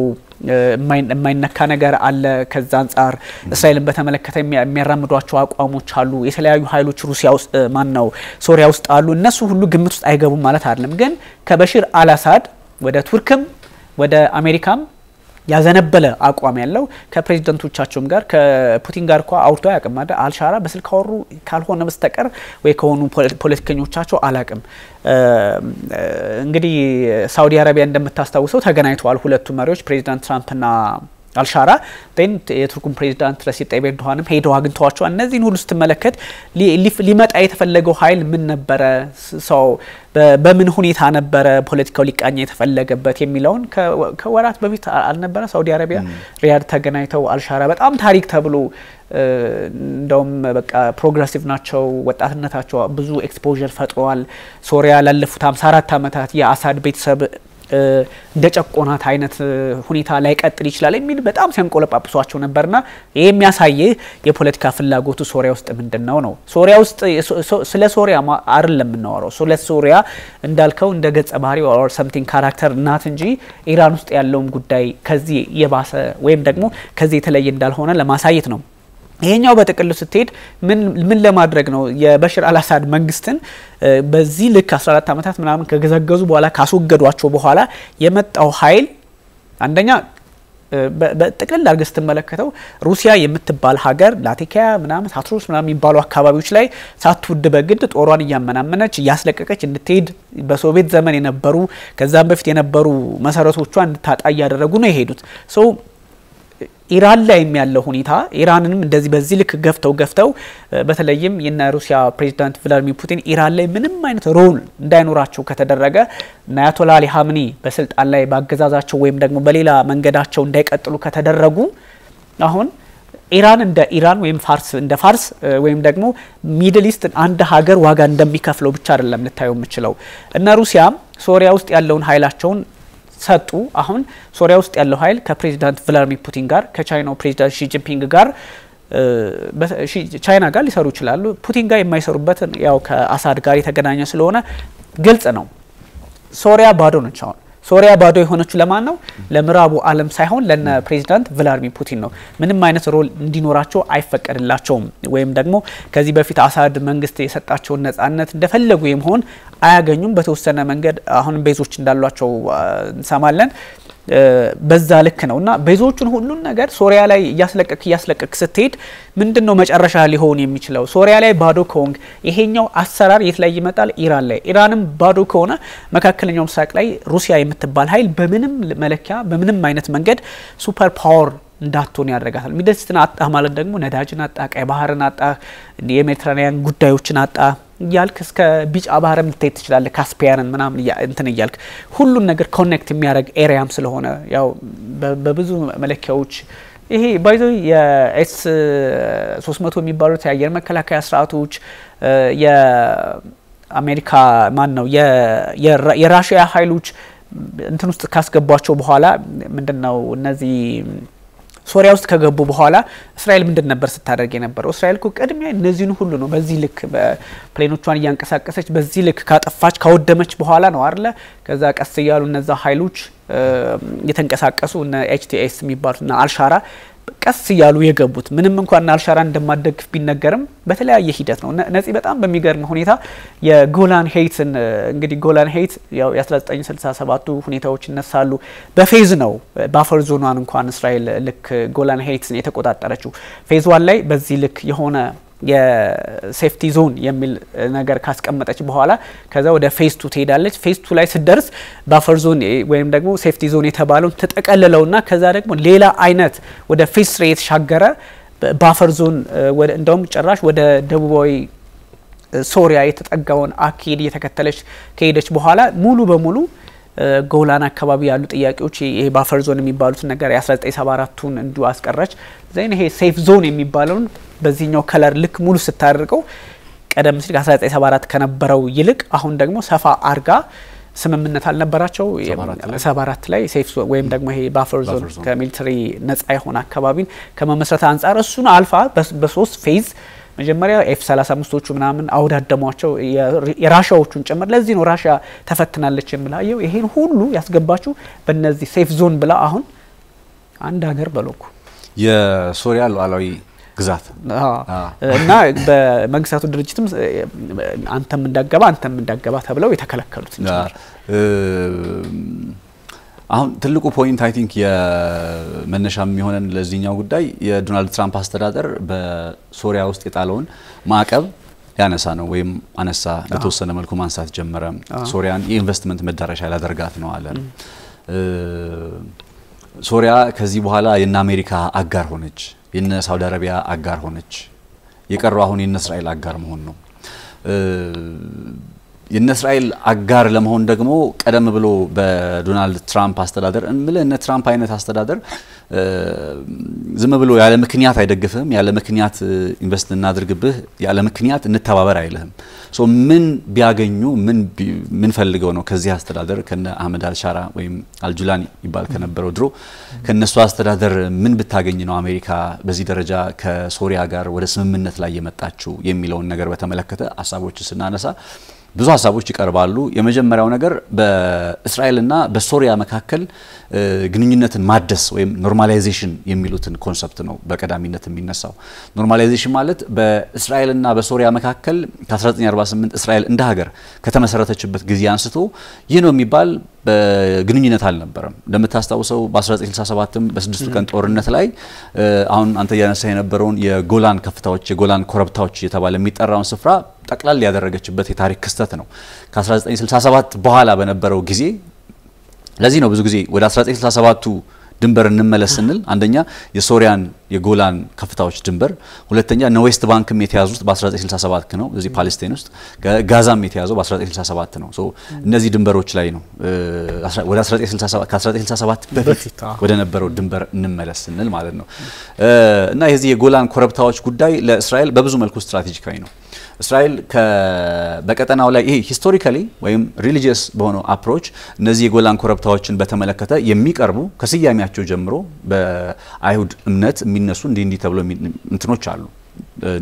Speaker 2: የማይነካ ነገር አለ ከዛ አንፃር እስራኤልን በተመለከተ የሚያራምዷቸው አቋሞች አሉ የተለያዩ ኃይሎች ሩሲያ ውስጥ ማንነው ሶሪያ ውስጥ አሉ እነሱ ሁሉ ግምት ውስጥ አይገቡም ማለት አይደለም ግን ከበሽር አልአሳድ ወደ ቱርክም ወደ አሜሪካም ያዘነበለ አቋም ያለው ከፕሬዝዳንቶቻቸውም ጋር ከፑቲን ጋር እንኳን አውርቶ ያቀም አይደል አልሻራ በስልክ አወሩ ካልሆነ በስተቀር ወይ ከሆኑ ፖለቲከኞቻቸው አላቅም እንግዲህ ሳውዲ አረቢያ እንደምታስታውሰው ተገናኝተዋል ሁለቱ መሪዎች ፕሬዝዳንት ትራምፕና አልሻራ ደን የቱርኩን ፕሬዝዳንት ረሲፕ ጣይብ ኤርዶሃንም ሄደው አግኝተዋቸው እነዚህን ሁሉ ስትመለከት ሊመጣ የተፈለገው ኃይል ምን ነበረ ሰው በምን ሁኔታ ነበረ ፖለቲካው ሊቃኛ የተፈለገበት የሚለውን ከወራት በፊት አልነበረ ሳውዲ አረቢያ ሪያድ ተገናኝተው አልሻራ በጣም ታሪክ ተብሎ እንደውም በቃ ፕሮግሬሲቭ ናቸው ወጣትነታቸው ብዙ ኤክስፖዠር ፈጥሯል ሶሪያ ላለፉት 54 አመታት የአሳድ ቤተሰብ እንደጨቆናት አይነት ሁኔታ ላይ ቀጥል ይችላል የሚል በጣም ሲያንቆለጳጵሷቸው ነበርና ይሄ የሚያሳይ የፖለቲካ ፍላጎቱ ሶሪያ ውስጥ ምንድነው ነው ሶሪያ ውስጥ ስለ ሶሪያ አይደለም የምናወራው ስለ ሶሪያ እንዳልከው እንደ ገጸ ባህሪ or something character ናት እንጂ ኢራን ውስጥ ያለውም ጉዳይ ከዚህ የባሰ ወይም ደግሞ ከዚህ የተለየ እንዳልሆነ ለማሳየት ነው ይሄኛው በጥቅሉ ስትሄድ ምን ለማድረግ ነው የበሽር አልአሳድ መንግስትን በዚህ ልክ 14 አመታት ምናምን ከገዘገዙ በኋላ ካስወገዷቸው በኋላ የመጣው ኃይል አንደኛ በጥቅል አድርገህ ስትመለከተው ሩሲያ የምትባል ሀገር ላቲኪያ ምናምን ሳትሮስ ምናምን የሚባሉ አካባቢዎች ላይ ሳትውድ በግድ ጦሯን እያመናመነች ያስለቀቀች እንድትሄድ በሶቪየት ዘመን የነበሩ ከዛም በፊት የነበሩ መሰረቶቿን እንድታጣ ያደረጉ ነው የሄዱት ሶ ኢራን ላይ ያለው ሁኔታ ኢራንንም እንደዚህ በዚህ ልክ ገፍተው በተለይም የና ሩሲያ ፕሬዝዳንት ቭላድሚር ፑቲን ኢራን ላይ ምንም አይነት ሮል እንዳይኖራቸው ከተደረገ እና አያቶላ አሊ ሀምኒ በስልጣን ላይ ባገዛዛቸው ወይም ደግሞ በሌላ መንገዳቸው እንዳይቀጥሉ ከተደረጉ አሁን ኢራን እንደ ኢራን ወይም ፋርስ እንደ ፋርስ ወይም ደግሞ ሚድል ኢስት አንድ ሀገር ዋጋ እንደሚከፍለው ብቻ አይደለም ልታየው የምችለው እና ሩሲያም ሶሪያ ውስጥ ያለውን ኃይላቸውን ሰጡ አሁን ሶሪያ ውስጥ ያለው ኃይል ከፕሬዝዳንት ቭላድሚር ፑቲን ጋር ከቻይናው ፕሬዝዳንት ሺ ጂንፒንግ ጋር ቻይና ጋር ሊሰሩ ይችላሉ ፑቲን ጋር የማይሰሩበት ያው ከአሳድ ጋር የተገናኘ ስለሆነ ግልጽ ነው ሶሪያ ባዶ ነች አሁን ሶሪያ ባዶ የሆነችው ለማን ነው ለምዕራቡ ዓለም ሳይሆን ለነ ፕሬዝዳንት ቭላድሚር ፑቲን ነው ምንም አይነት ሮል እንዲኖራቸው አይፈቀድላቸውም ወይም ደግሞ ከዚህ በፊት አሳድ መንግስት የሰጣቸው ነጻነት እንደፈለጉ የመሆን አያገኙም በተወሰነ መንገድ አሁን ቤዞች እንዳሏቸው እንሰማለን በዛ ልክ ነውና ቤዞቹን ሁሉን ነገር ሶሪያ ላይ ያስለቀቅ ስትሄድ ምንድነው መጨረሻ ሊሆን የሚችለው ሶሪያ ላይ ባዶ ኮንግ ይሄኛው አሰራር የት ላይ ይመጣል ኢራን ላይ ኢራንም ባዶ ከሆነ መካከለኛው ምስራቅ ላይ ሩሲያ የምትባል ኃይል በምንም መለኪያ በምንም አይነት መንገድ ሱፐር ፓወር እንዳትሆን ያደርጋታል ሚድልስትን አጣ ማለት ደግሞ ነዳጅን አጣ ቀይ ባህርን አጣ የሜዲትራኒያን ጉዳዮችን አጣ ያልክ እስከ ቢጫ ባህርም ልትሄድ ትችላለ ካስፒያንን ምናምን እንትን ያልክ ሁሉን ነገር ኮኔክት የሚያደርግ ኤሪያም ስለሆነ ያው በብዙ መለኪያዎች ይሄ ባይዞ የኤስ 300 የሚባሉት የአየር መከላከያ ስርዓቶች የአሜሪካ ማን ነው የራሺያ ኃይሎች እንትን ውስጥ ካስገቧቸው በኋላ ምንድነው እነዚህ ሶሪያ ውስጥ ከገቡ በኋላ እስራኤል ምንድን ነበር ስታደርግ የነበረው እስራኤል እኮ ቀድሚያ እነዚህን ሁሉ ነው በዚህ ልክ በፕሌኖቿን ያንቀሳቀሰች በዚህ ልክ ካጠፋች ካወደመች በኋላ ነው አይደለ ከዛ ቀስ ይያሉ እነዛ ኃይሎች የተንቀሳቀሱ እና ኤችቲኤስ የሚባሉና አልሻራ ቀስ ይያሉ የገቡት ምንም እንኳን አልሻራ እንደማደግፍ ቢነገርም በተለያየ ሂደት ነው ነፂ በጣም በሚገርም ሁኔታ የጎላን ሄይትን እንግዲህ ጎላን ሄይት ያው የ1967 ሁኔታዎች እነሳሉ በፌዝ ነው ባፈር ዞኗን እንኳን እስራኤል ልክ ጎላን ሄይትን የተቆጣጠረችው ፌዝ 1 ላይ በዚህ ልክ የሆነ የሴፍቲ ዞን የሚል ነገር ካስቀመጠች በኋላ ከዛ ወደ ፌዝ 2 ትሄዳለች ፌዝ 2 ላይ ሲደርስ ባፈር ዞን ወይም ደግሞ ሴፍቲ ዞን የተባለው ተጠቀለለውና ከዛ ደግሞ ሌላ አይነት ወደ ፌዝ 3 የተሻገረ ባፈር ዞን ወደ እንደውም ጭራሽ ወደ ደቡባዊ ሶሪያ የተጠጋውን አኪድ የተከተለች ከሄደች በኋላ ሙሉ በሙሉ ጎላን አካባቢ ያሉ ጥያቄዎች ይሄ ባፈር ዞን የሚባሉት ነገር የ1974ቱን እንዱ አስቀረች ዘይን ይሄ ሴፍ ዞን የሚባለውን በዚህኛው ከለር ልክ ሙሉ ስታደርገው ቀደም ሲል 1974 ከነበረው ይልቅ አሁን ደግሞ ሰፋ አርጋ ስምምነት አልነበራቸው 74 ላይ ሴፍ ዞን ወይም ደግሞ ይሄ ባፈር ዞን ከሚሊተሪ ነፃ የሆነ አካባቢን ከመመስረት አንፃር እሱን አልፋ በሶስት ፌዝ መጀመሪያ F35ዎቹ ምናምን አውዳደሟቸው የራሻዎቹን ጭምር ለዚህ ነው ራሻ ተፈትናለች የምላየው ይሄን ሁሉ ያስገባችሁ በእነዚህ ሴፍ ዞን ብላ አሁን አንድ ሀገር በሎኩ
Speaker 3: የሶሪያ ሉዓላዊ ግዛት
Speaker 2: እና በመንግስታቱ ድርጅትም አንተም እንዳገባ ተብለው የተከለከሉት እንጂ
Speaker 3: አሁን ትልቁ ፖይንት አይ ቲንክ የመነሻም የሚሆነን ለዚህኛው ጉዳይ የዶናልድ ትራምፕ አስተዳደር በሶሪያ ውስጥ የጣለውን ማዕቀብ ያነሳ ነው ወይም አነሳ በተወሰነ መልኩ ማንሳት ጀመረ ሶሪያን የኢንቨስትመንት መዳረሻ ያላደርጋት ነው አለ ሶሪያ ከዚህ በኋላ የና አሜሪካ አጋር ሆነች የነ ሳውዲ አረቢያ አጋር ሆነች የቀረው አሁን የነ እስራኤል አጋር መሆን ነው የነ እስራኤል አጋር ለመሆን ደግሞ ቀደም ብሎ በዶናልድ ትራምፕ አስተዳደር እነ ትራምፕ አይነት አስተዳደር ዝም ብሎ ያለ ምክንያት አይደግፍም ያለ ምክንያት ኢንቨስት እናድርግብህ ያለ ምክንያት እንተባበር አይልህም ሶ ምን ቢያገኙ ምን ፈልገው ነው ከዚህ አስተዳደር ከነ አህመድ አልሻራ ወይም አልጁላኒ ይባል ከነበረው ድሮ ከነሱ አስተዳደር ምን ብታገኝ ነው አሜሪካ በዚህ ደረጃ ከሶሪያ ጋር ወደ ስምምነት ላይ የመጣችው የሚለውን ነገር በተመለከተ ሐሳቦች ስናነሳ ብዙ ሐሳቦች ይቀርባሉ የመጀመሪያው ነገር በእስራኤልና በሶሪያ መካከል ግንኙነትን ማደስ ወይም ኖርማላይዜሽን የሚሉትን ኮንሰፕት ነው በቀዳሚነት የሚነሳው ኖርማላይዜሽን ማለት በእስራኤልና በሶሪያ መካከል ከ1948 እስራኤል እንደ ሀገር ከተመሰረተችበት ጊዜ አንስቶ ይህ ነው የሚባል በግንኙነት አልነበረም እንደምታስታውሰው በ1967ም በ6 ቀን ጦርነት ላይ አሁን አንተ ያነሳ የነበረውን የጎላን ከፍታዎች የጎላን ኮረብታዎች የተባለ የሚጠራውን ስፍራ ጠቅላላ ያደረገችበት የታሪክ ክስተት ነው ከ1967 በኋላ በነበረው ጊዜ ለዚህ ነው ብዙ ጊዜ ወደ 1967ቱ ድንበር እንመለስ ስንል አንደኛ የሶሪያን የጎላን ከፍታዎች ድንበር፣ ሁለተኛ ዌስት ባንክም የተያዙት በ1967 ነው እዚህ ፓሌስታይን ውስጥ፣ ጋዛም የተያዘው በ1967 ነው። ሶ እነዚህ ድንበሮች ላይ ነው ወደ 1967 ከ1967 በፊት ወደ ነበረው ድንበር እንመለስ ስንል ማለት ነው። እና የዚህ የጎላን ኮረብታዎች ጉዳይ ለእስራኤል በብዙ መልኩ ስትራቴጂካዊ ነው። እስራኤል በቀጠናው ላይ ይሄ ሂስቶሪካሊ ወይም ሪሊጂየስ በሆነው አፕሮች እነዚህ የጎላን ኮረብታዎችን በተመለከተ የሚቀርቡ ከስያሜያቸው ጀምሮ በአይሁድ እምነት የሚነሱ እንዲህ ተብሎ እንትኖች አሉ፣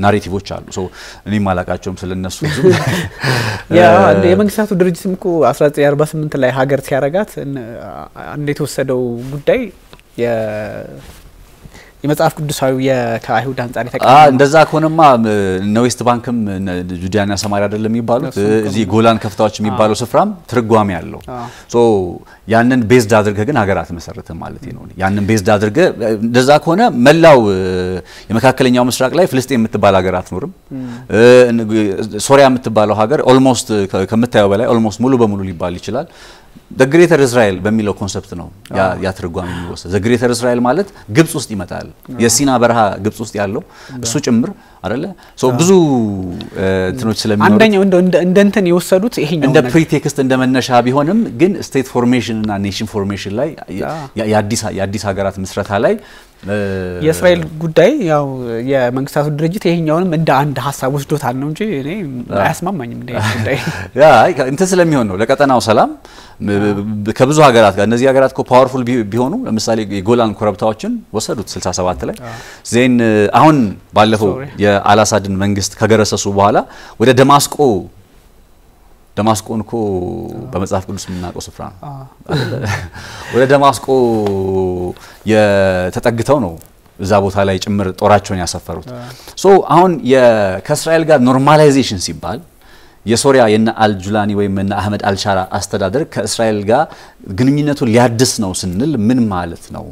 Speaker 3: ናሬቲቮች አሉ። ሶ እኔም አላቃቸውም ስለነሱ ብዙ
Speaker 2: የመንግስታቱ ድርጅትም እኮ 1948 ላይ ሀገር ሲያረጋት እንዴት ወሰደው ጉዳይ የመጽሐፍ ቅዱሳዊ ከአይሁድ አንጻር የተቀመጠ
Speaker 3: እንደዛ ከሆነማ ዌስት ባንክም ጁዲያና ሰማሪያ አይደለም የሚባሉት እዚህ ጎላን ከፍታዎች የሚባለው ስፍራም ትርጓሜ ያለው ሶ ያንን ቤዝድ አድርገህ ግን ሀገር አትመሰርትም ማለት ነው። ያንን ቤዝድ አድርገህ እንደዛ ከሆነ መላው የመካከለኛው ምስራቅ ላይ ፍልስጤም የምትባል ሀገር አትኖርም። ሶሪያ የምትባለው ሀገር ኦልሞስት ከምታየው በላይ ኦልሞስት ሙሉ በሙሉ ሊባል ይችላል the greater Israel በሚለው ኮንሰፕት ነው ያ ትርጓሜ የሚወሰድ። the greater Israel ማለት ግብጽ ውስጥ ይመጣል። የሲና በረሃ ግብጽ ውስጥ ያለው እሱ ጭምር አይደለ? ሶ ብዙ እንትኖች ስለሚኖር
Speaker 2: አንደኛው እንደ እንትን የወሰዱት ይሄኛው
Speaker 3: እንደ ፕሪቴክስት እንደ መነሻ ቢሆንም ግን ስቴት ፎርሜሽን እና ኔሽን ፎርሜሽን ላይ የአዲስ ሀገራት ምስረታ ላይ
Speaker 2: የእስራኤል ጉዳይ ያው የመንግስታቱ ድርጅት ይሄኛውንም እንደ አንድ ሀሳብ ወስዶታል ነው እንጂ እኔ አያስማማኝም እንደ ጉዳይ
Speaker 3: ያ እንትን ስለሚሆን ነው ለቀጠናው ሰላም ከብዙ ሀገራት ጋር እነዚህ ሀገራት እኮ ፓወርፉል ቢሆኑ ለምሳሌ የጎላን ኮረብታዎችን ወሰዱት 67 ላይ ዜን አሁን ባለፈው የአላሳድን መንግስት ከገረሰሱ በኋላ ወደ ደማስቆን እኮ በመጽሐፍ ቅዱስ የምናውቀው ስፍራ ነው። ወደ ደማስቆ የተጠግተው ነው እዛ ቦታ ላይ ጭምር ጦራቸውን ያሰፈሩት። ሶ አሁን ከእስራኤል ጋር ኖርማላይዜሽን ሲባል የሶሪያ የነ አልጁላኒ ወይም የነ አህመድ አልሻራ አስተዳደር ከእስራኤል ጋር ግንኙነቱን ሊያድስ ነው ስንል ምን ማለት ነው?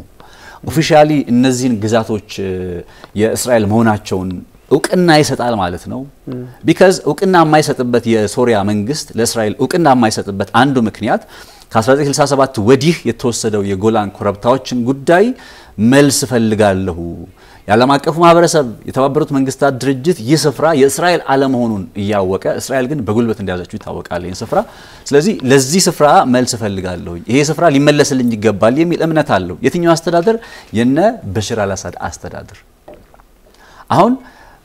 Speaker 3: ኦፊሻሊ እነዚህን ግዛቶች የእስራኤል መሆናቸውን እውቅና ይሰጣል ማለት ነው። ቢካዝ እውቅና የማይሰጥበት የሶሪያ መንግስት ለእስራኤል እውቅና የማይሰጥበት አንዱ ምክንያት ከ1967 ወዲህ የተወሰደው የጎላን ኮረብታዎችን ጉዳይ መልስ ፈልጋለሁ የዓለም አቀፉ ማህበረሰብ የተባበሩት መንግስታት ድርጅት ይህ ስፍራ የእስራኤል አለመሆኑን እያወቀ እስራኤል ግን በጉልበት እንዲያዘችው ይታወቃል ይህን ስፍራ። ስለዚህ ለዚህ ስፍራ መልስ ፈልጋለሁ፣ ይሄ ስፍራ ሊመለስልኝ ይገባል የሚል እምነት አለው። የትኛው አስተዳደር? የነ በሽር አልአሳድ አስተዳደር። አሁን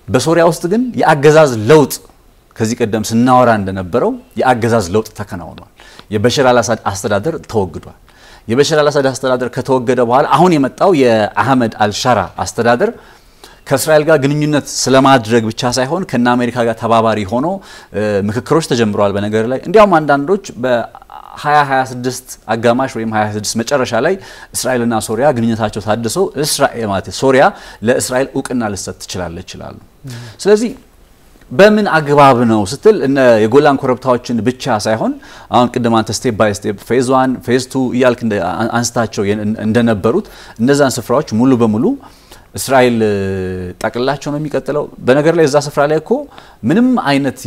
Speaker 3: በሶሪያ ውስጥ ግን የአገዛዝ ለውጥ ከዚህ ቀደም ስናወራ እንደነበረው የአገዛዝ ለውጥ ተከናውኗል። የበሽር አልአሳድ አስተዳደር ተወግዷል። የበሽር አልአሳድ አስተዳደር ከተወገደ በኋላ አሁን የመጣው የአህመድ አልሻራ አስተዳደር ከእስራኤል ጋር ግንኙነት ስለማድረግ ብቻ ሳይሆን ከነ አሜሪካ ጋር ተባባሪ ሆኖ ምክክሮች ተጀምረዋል። በነገር ላይ እንዲያውም አንዳንዶች በ2026 አጋማሽ ወይም 26 መጨረሻ ላይ እስራኤልና ሶሪያ ግንኙነታቸው ታድሶ እስራኤል ማለት ሶሪያ ለእስራኤል እውቅና ልትሰጥ ትችላለች ይላሉ። ስለዚህ በምን አግባብ ነው ስትል የጎላን ኮረብታዎችን ብቻ ሳይሆን አሁን ቅድም አንተ ስቴፕ ባይ ስቴፕ ፌዝ 1 ፌዝ 2 እያልክ አንስታቸው እንደነበሩት እነዛን ስፍራዎች ሙሉ በሙሉ እስራኤል ጠቅላላቸው ነው የሚቀጥለው። በነገር ላይ እዛ ስፍራ ላይ እኮ ምንም አይነት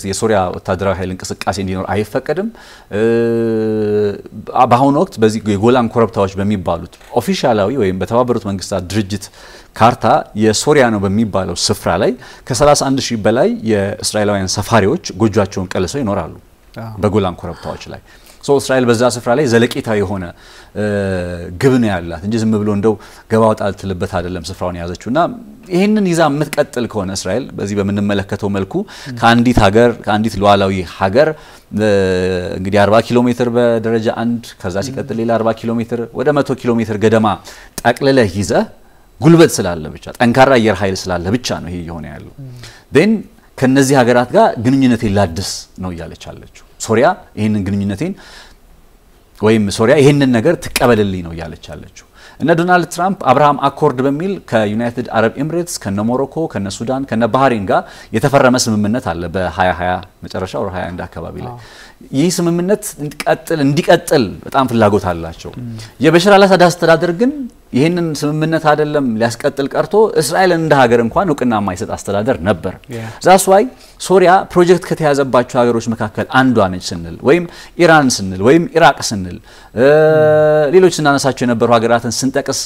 Speaker 3: የሶሪያ ወታደራዊ ኃይል እንቅስቃሴ እንዲኖር አይፈቀድም። በአሁኑ ወቅት በዚህ የጎላን ኮረብታዎች በሚባሉት ኦፊሻላዊ ወይም በተባበሩት መንግስታት ድርጅት ካርታ የሶሪያ ነው በሚባለው ስፍራ ላይ ከ31000 በላይ የእስራኤላውያን ሰፋሪዎች ጎጆአቸውን ቀልሰው ይኖራሉ በጎላን ኮረብታዎች ላይ። እስራኤል በዛ ስፍራ ላይ ዘለቄታዊ የሆነ ግብ ነው ያላት እንጂ ዝም ብሎ እንደው ገባውጣል ትልበት አይደለም ስፍራውን ያዘችውና ይሄንን ይዛ የምትቀጥል ከሆነ እስራኤል በዚህ በመንመለከተው መልኩ ከአንዲት ሉዓላዊ ሀገር እንግዲህ 40 ኪሎ ሜትር በደረጃ 1 ከዛ ሲቀጥል ሌላ 40 ኪሎ ሜትር ወደ 100 ኪሎ ሜትር ገደማ ጠቅልለህ ይዘህ ጉልበት ስላለ ብቻ ጠንካራ አየር ኃይል ስላለ ብቻ ነው ይሄ የሆነ ያለው። then ከነዚህ ሀገራት ጋር ግንኙነቴን ላድስ ነው እያለች አለችው። ሶሪያ ይሄንን ግንኙነቴን ወይም ሶሪያ ይሄንን ነገር ትቀበልልኝ ነው እያለች አለችው። እነ ዶናልድ ትራምፕ አብርሃም አኮርድ በሚል ከዩናይትድ አረብ ኤሚሬትስ ከነ ሞሮኮ ከነ ሱዳን ከነ ባህሬን ጋር የተፈረመ ስምምነት አለ በ2020 መጨረሻ ወር 21 አካባቢ ላይ። ይህ ስምምነት እንዲቀጥል በጣም ፍላጎት አላቸው። የበሽር አልአሳድ አስተዳደር ግን ይሄንን ስምምነት አይደለም ሊያስቀጥል ቀርቶ እስራኤልን እንደ ሀገር እንኳን እውቅና የማይሰጥ አስተዳደር ነበር። ዛስ ዋይ ሶሪያ ፕሮጀክት ከተያዘባቸው ሀገሮች መካከል አንዷ ነች ስንል ወይም ኢራን ስንል ወይም ኢራቅ ስንል ሌሎች ስናነሳቸው የነበሩ ሀገራትን ስንጠቅስ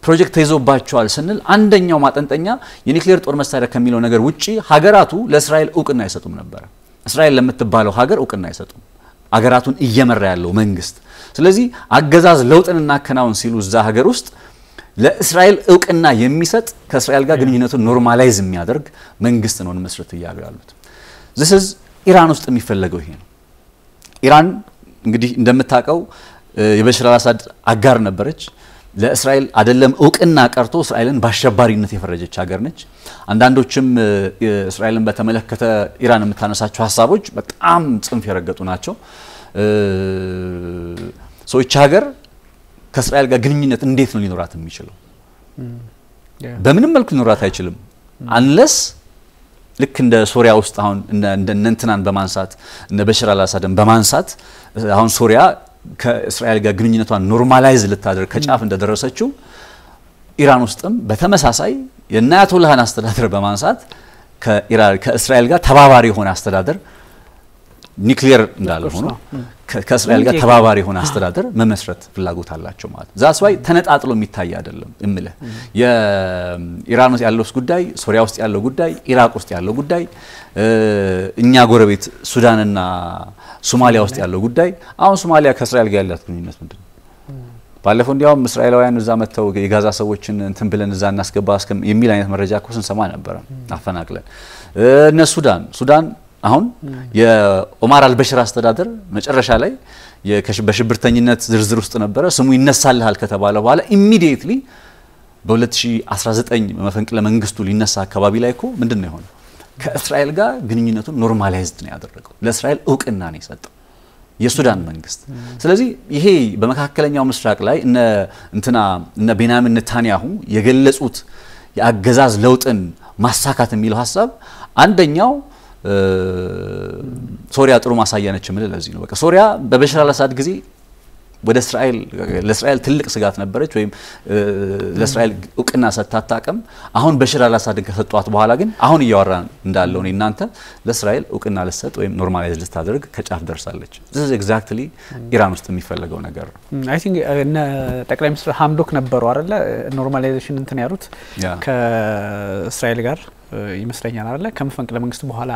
Speaker 3: ፕሮጀክት ተይዞባቸዋል ስንል አንደኛው ማጠንጠኛ የኒውክሌር ጦር መሳሪያ ከሚለው ነገር ውጪ ሀገራቱ ለእስራኤል እውቅና አይሰጡም ነበር። እስራኤል ለምትባለው ሀገር እውቅና አይሰጡም ሀገራቱን እየመራ ያለው መንግስት። ስለዚህ አገዛዝ ለውጥን እናከናውን ሲሉ እዛ ሀገር ውስጥ ለእስራኤል እውቅና የሚሰጥ ከእስራኤል ጋር ግንኙነቱን ኖርማላይዝ የሚያደርግ መንግስት ነው መስረት ይያሉ ያሉት። this is ኢራን ውስጥ የሚፈለገው ይሄ ነው። ኢራን እንግዲህ እንደምታውቀው የበሽር አልአሳድ አጋር ነበረች። ለእስራኤል አይደለም እውቅና ቀርቶ እስራኤልን በአሸባሪነት የፈረጀች ሀገር ነች። አንዳንዶችም እስራኤልን በተመለከተ ኢራን የምታነሳቸው ሀሳቦች በጣም ጽንፍ የረገጡ ናቸው። ሰዎች ሀገር ከእስራኤል ጋር ግንኙነት እንዴት ነው ሊኖራት የሚችለው? በምንም መልኩ ሊኖራት አይችልም አንለስ ልክ እንደ ሶሪያ ውስጥ አሁን እንደ እንትናን በማንሳት እንደ በሽር አልአሳድን በማንሳት አሁን ሶሪያ ከእስራኤል ጋር ግንኙነቷን ኖርማላይዝ ልታደርግ ከጫፍ እንደደረሰችው ኢራን ውስጥም በተመሳሳይ የአያቶላህን አስተዳደር በማንሳት ከእስራኤል ጋር ተባባሪ የሆነ አስተዳደር ኒውክሊየር እንዳለ ሆኖ ከእስራኤል ጋር ተባባሪ የሆነ አስተዳደር መመስረት ፍላጎት አላቸው ማለት ዛስ ዋይ ተነጣጥሎ የሚታይ አይደለም እምልህ የኢራን ውስጥ ያለው ጉዳይ ሶሪያ ውስጥ ያለው ጉዳይ ኢራቅ ውስጥ ያለው ጉዳይ እኛ ጎረቤት ሱዳንና ሶማሊያ ውስጥ ያለው ጉዳይ አሁን ሶማሊያ ከእስራኤል ጋር ያላት ግንኙነት ምንድነው? ባለፈው እንዲያውም እስራኤላውያን እዛ መተው የጋዛ ሰዎችን እንትን ብለን እዛ እናስገባ የሚል አይነት መረጃ እኮ ስንሰማ ነበር አፈናቅለን እነ ሱዳን አሁን የኦማር አልበሽር አስተዳደር መጨረሻ ላይ በሽብርተኝነት ዝርዝር ውስጥ ነበረ ስሙ ይነሳልሃል ከተባለ በኋላ ኢሚዲየትሊ በ2019 መፈንቅለ መንግስቱ ሊነሳ አካባቢ ላይ እኮ ምንድነው የሆነው ከእስራኤል ጋር ግንኙነቱን ኖርማላይዝድ ነው ያደረገው ለእስራኤል እውቅና ነው የሰጠው የሱዳን መንግስት ስለዚህ ይሄ በመካከለኛው ምስራቅ ላይ እነ ቤንያሚን ኔታንያሁ የገለጹት የአገዛዝ ለውጥን ማሳካት የሚለው ሐሳብ አንደኛው ሶሪያ ጥሩ ማሳያ ነች ማለት ለዚህ ነው በቃ ሶሪያ በበሽር አልአሳድ ጊዜ ወደ ለእስራኤል ትልቅ ስጋት ነበረች ወይም ለእስራኤል እውቅና ሰጣጣቀም አሁን በሽር አልአሳድን ከሰጧት በኋላ ግን አሁን እያወራን እንዳለው ነው እናንተ ለእስራኤል እውቅና ለሰጥ ወይም ኖርማላይዝ ልታደርግ ከጫፍ ደርሳለች this is exactly ኢራን ውስጥ የሚፈልገው ነገር
Speaker 2: I think ጠቅላይ ሚኒስትር ሐምዶክ ነበሩ አይደለ ኖርማላይዜሽን እንትን ያሉት ከእስራኤል ጋር ይመስለኛል አይደለ ከመፈንቅለ መንግስቱ በኋላ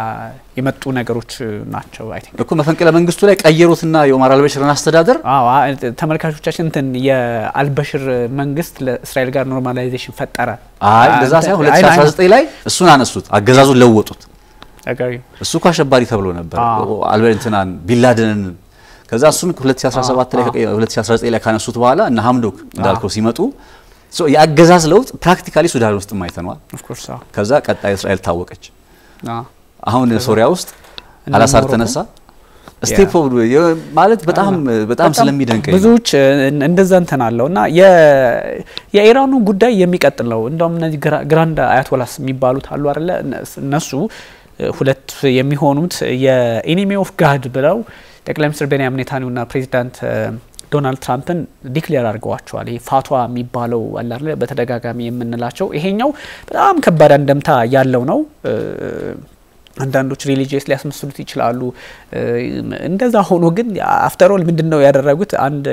Speaker 2: የመጡ ነገሮች ናቸው I think
Speaker 3: እኮ መፈንቅለ መንግስቱ ላይ ቀየሩትና የኦማር አልበሽርን አስተዳደር
Speaker 2: ተመልካቾቻችን እንትን የአልበሽር መንግስት ለእስራኤል ጋር ኖርማላይዜሽን ፈጠረ
Speaker 3: እንደዛ ሳይሆን 2019 ላይ እሱን አነሱት አገዛዙን ለወጡት እሱ አሸባሪ ተብሎ ነበር አልበርትናን ቢላደንን ከዛ እሱን 2017 ላይ 2019 ላይ ካነሱት በኋላ እና ሐምዶክ እንዳልከው ሲመጡ so ያገዛዝ ለውጥ ፕራክቲካሊ ሱዳን ውስጥ ማይተናል
Speaker 2: of course
Speaker 3: ከዛ ቀጣይ እስራኤል ታወቀች አሁን ሶሪያ ውስጥ አልአሳድ ተነሳ ስቴፕ ማለት በጣም ስለሚደንቀኝ
Speaker 2: ብዙዎች እንደዛ እንትን አለውና የኢራኑ ጉዳይ የሚቀጥል ነው እንደውም እነዚህ ግራንድ አያቶላስ የሚባሉት አሉ አይደለ እነሱ ሁለት የሚሆኑት የኢኒሚ ኦፍ ጋድ ብለው ጠቅላይ ሚኒስትር ቤንያሚን ኔታንያሁና ፕሬዚዳንት ዶናልድ ትራምፕን ዲክሌር አድርገዋቸዋል ፋቷ የሚባለው አላለ በተደጋጋሚ የምንላቸው ይሄኛው በጣም ከባድ እንደምታ ያለው ነው አንዳንዶች ሪሊጂየስ ሊያስመስሉት ይችላሉ እንደዛ ሆኖ ግን አፍተር ኦል ምንድነው ያደረጉት አንድ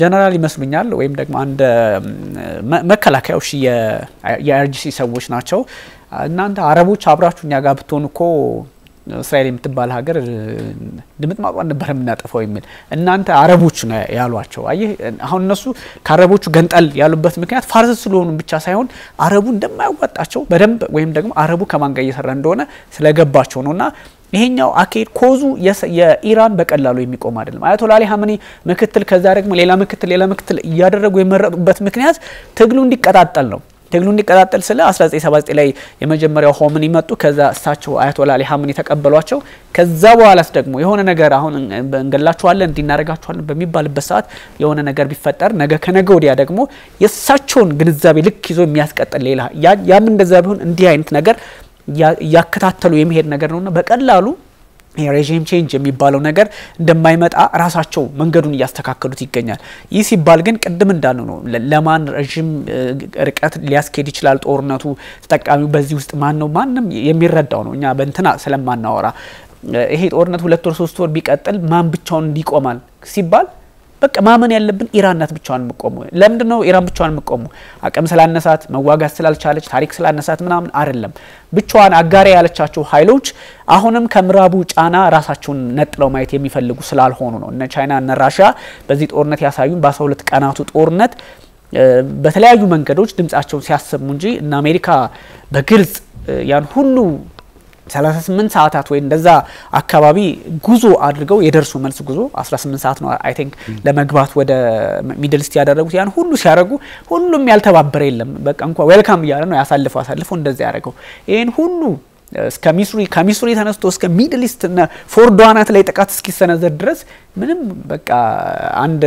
Speaker 2: ጀነራል ይመስሉኛል ወይም ደግሞ አንድ መከላከያዎች የአርጂሲ ሰዎች ናቸው እናንተ አረቦች አብራችሁኛ ጋር ብትሆኑኮ እስራኤል የምትባል ሀገር ድምጥ ማቋን ነበር የምናጠፋው የሚል እናንተ አረቦች ነው ያሏቸው አይ አሁን እነሱ ከአረቦቹ ገንጠል ያሉበት ምክንያት ፋርስ ስለሆኑ ብቻ ሳይሆን አረቡ እንደማያዋጣቸው በደንብ ወይም ደግሞ አረቡ ከማን ጋር እየሰራ እንደሆነ ስለገባቸው ነውና ይሄኛው አኬድ ኮዙ የኢራን በቀላሉ የሚቆም አይደለም አያቶላ አሊ ሐመኒ ምክትል ከዛ ደግሞ ሌላ ምክትል ያደረጉ የመረጡበት ምክንያት ትግሉ እንዲቀጣጣል ነው ትግሉ እንዲቀጣጣል ስለ 1979 ላይ የመጀመሪያው ሆምን ይመጡ ከዛ እሳቸው አያቶላ አሊ ሐመኒ ተቀበሏቸው ከዛ በኋላስ ደግሞ የሆነ ነገር አሁን እንገላችኋለን እንዲናረጋችኋለን በሚባልበት ሰዓት የሆነ ነገር ቢፈጠር ነገ ከነገ ወዲያ ደግሞ የሳቸውን ግንዛቤ ልክ ይዞ የሚያስቀጥል ሌላ ያም እንደዛ ቢሆን እንዲህ አይነት ነገር ያከታተሉ የሚሄድ ነገር ነውና በቀላሉ የሬጂም ቼንጅ የሚባለው ነገር እንደማይመጣ ራሳቸው መንገዱን ያስተካከሉት ይገኛል። ይህ ሲባል ግን ቅድም እንዳለው ነው ለማን ረጅም ርቀት ሊያስኬድ ይችላል ጦርነቱ ተጠቃሚው በዚህ ውስጥ ማን ነው ማንንም የሚረዳው ነው። እኛ በእንትና ስለማናወራ ይሄ ጦርነት 2 ወር 3 ወር ቢቀጥል ማን ብቻውን ሊቆማል ሲባል በቃ ማመን ያለብን ኢራን ናት ብቻዋን የምትቆመው። ለምንድን ነው ኢራን ብቻዋን የምትቆመው? አቅም ስላነሳት መዋጋት ስላልቻለች ታሪክ ስላነሳት ምናምን አይደለም። ብቻዋን አጋሪ ያለቻቸው ኃይሎች አሁንም ከምራቡ ጫና ራሳቸውን ነጥለው ማየት የሚፈልጉ ስላልሆኑ ነው። እነ ቻይና እነ ራሺያ በዚህ ጦርነት ያሳዩን በ12 ቀናቱ ጦርነት በተለያዩ መንገዶች ድምጻቸውን ሲያሰሙ እንጂ እና አሜሪካ በግልጽ ያን ሁሉ 38 ሰዓታት ወይ እንደዛ አካባቢ ጉዞ አድርገው የደርሱ መልስ ጉዞ 18 ሰዓት ነው አይ ቲንክ ለመግባት ወደ ሚድል ኢስት ያደረጉት ያን ሁሉ ሲያደርጉ ሁሉም ያልተባበረ የለም። በቃ እንኳን ዌልካም እያለ ነው ያሳልፈው እንደዛ ያደረገው። ይሄን ሁሉ እስከ ከሚስሪ ተነስቶ እስከ ሚድል ኢስት እና ፎርዶናት ላይ ጥቃት እስኪሰነዘር ድረስ ምንም በቃ አንድ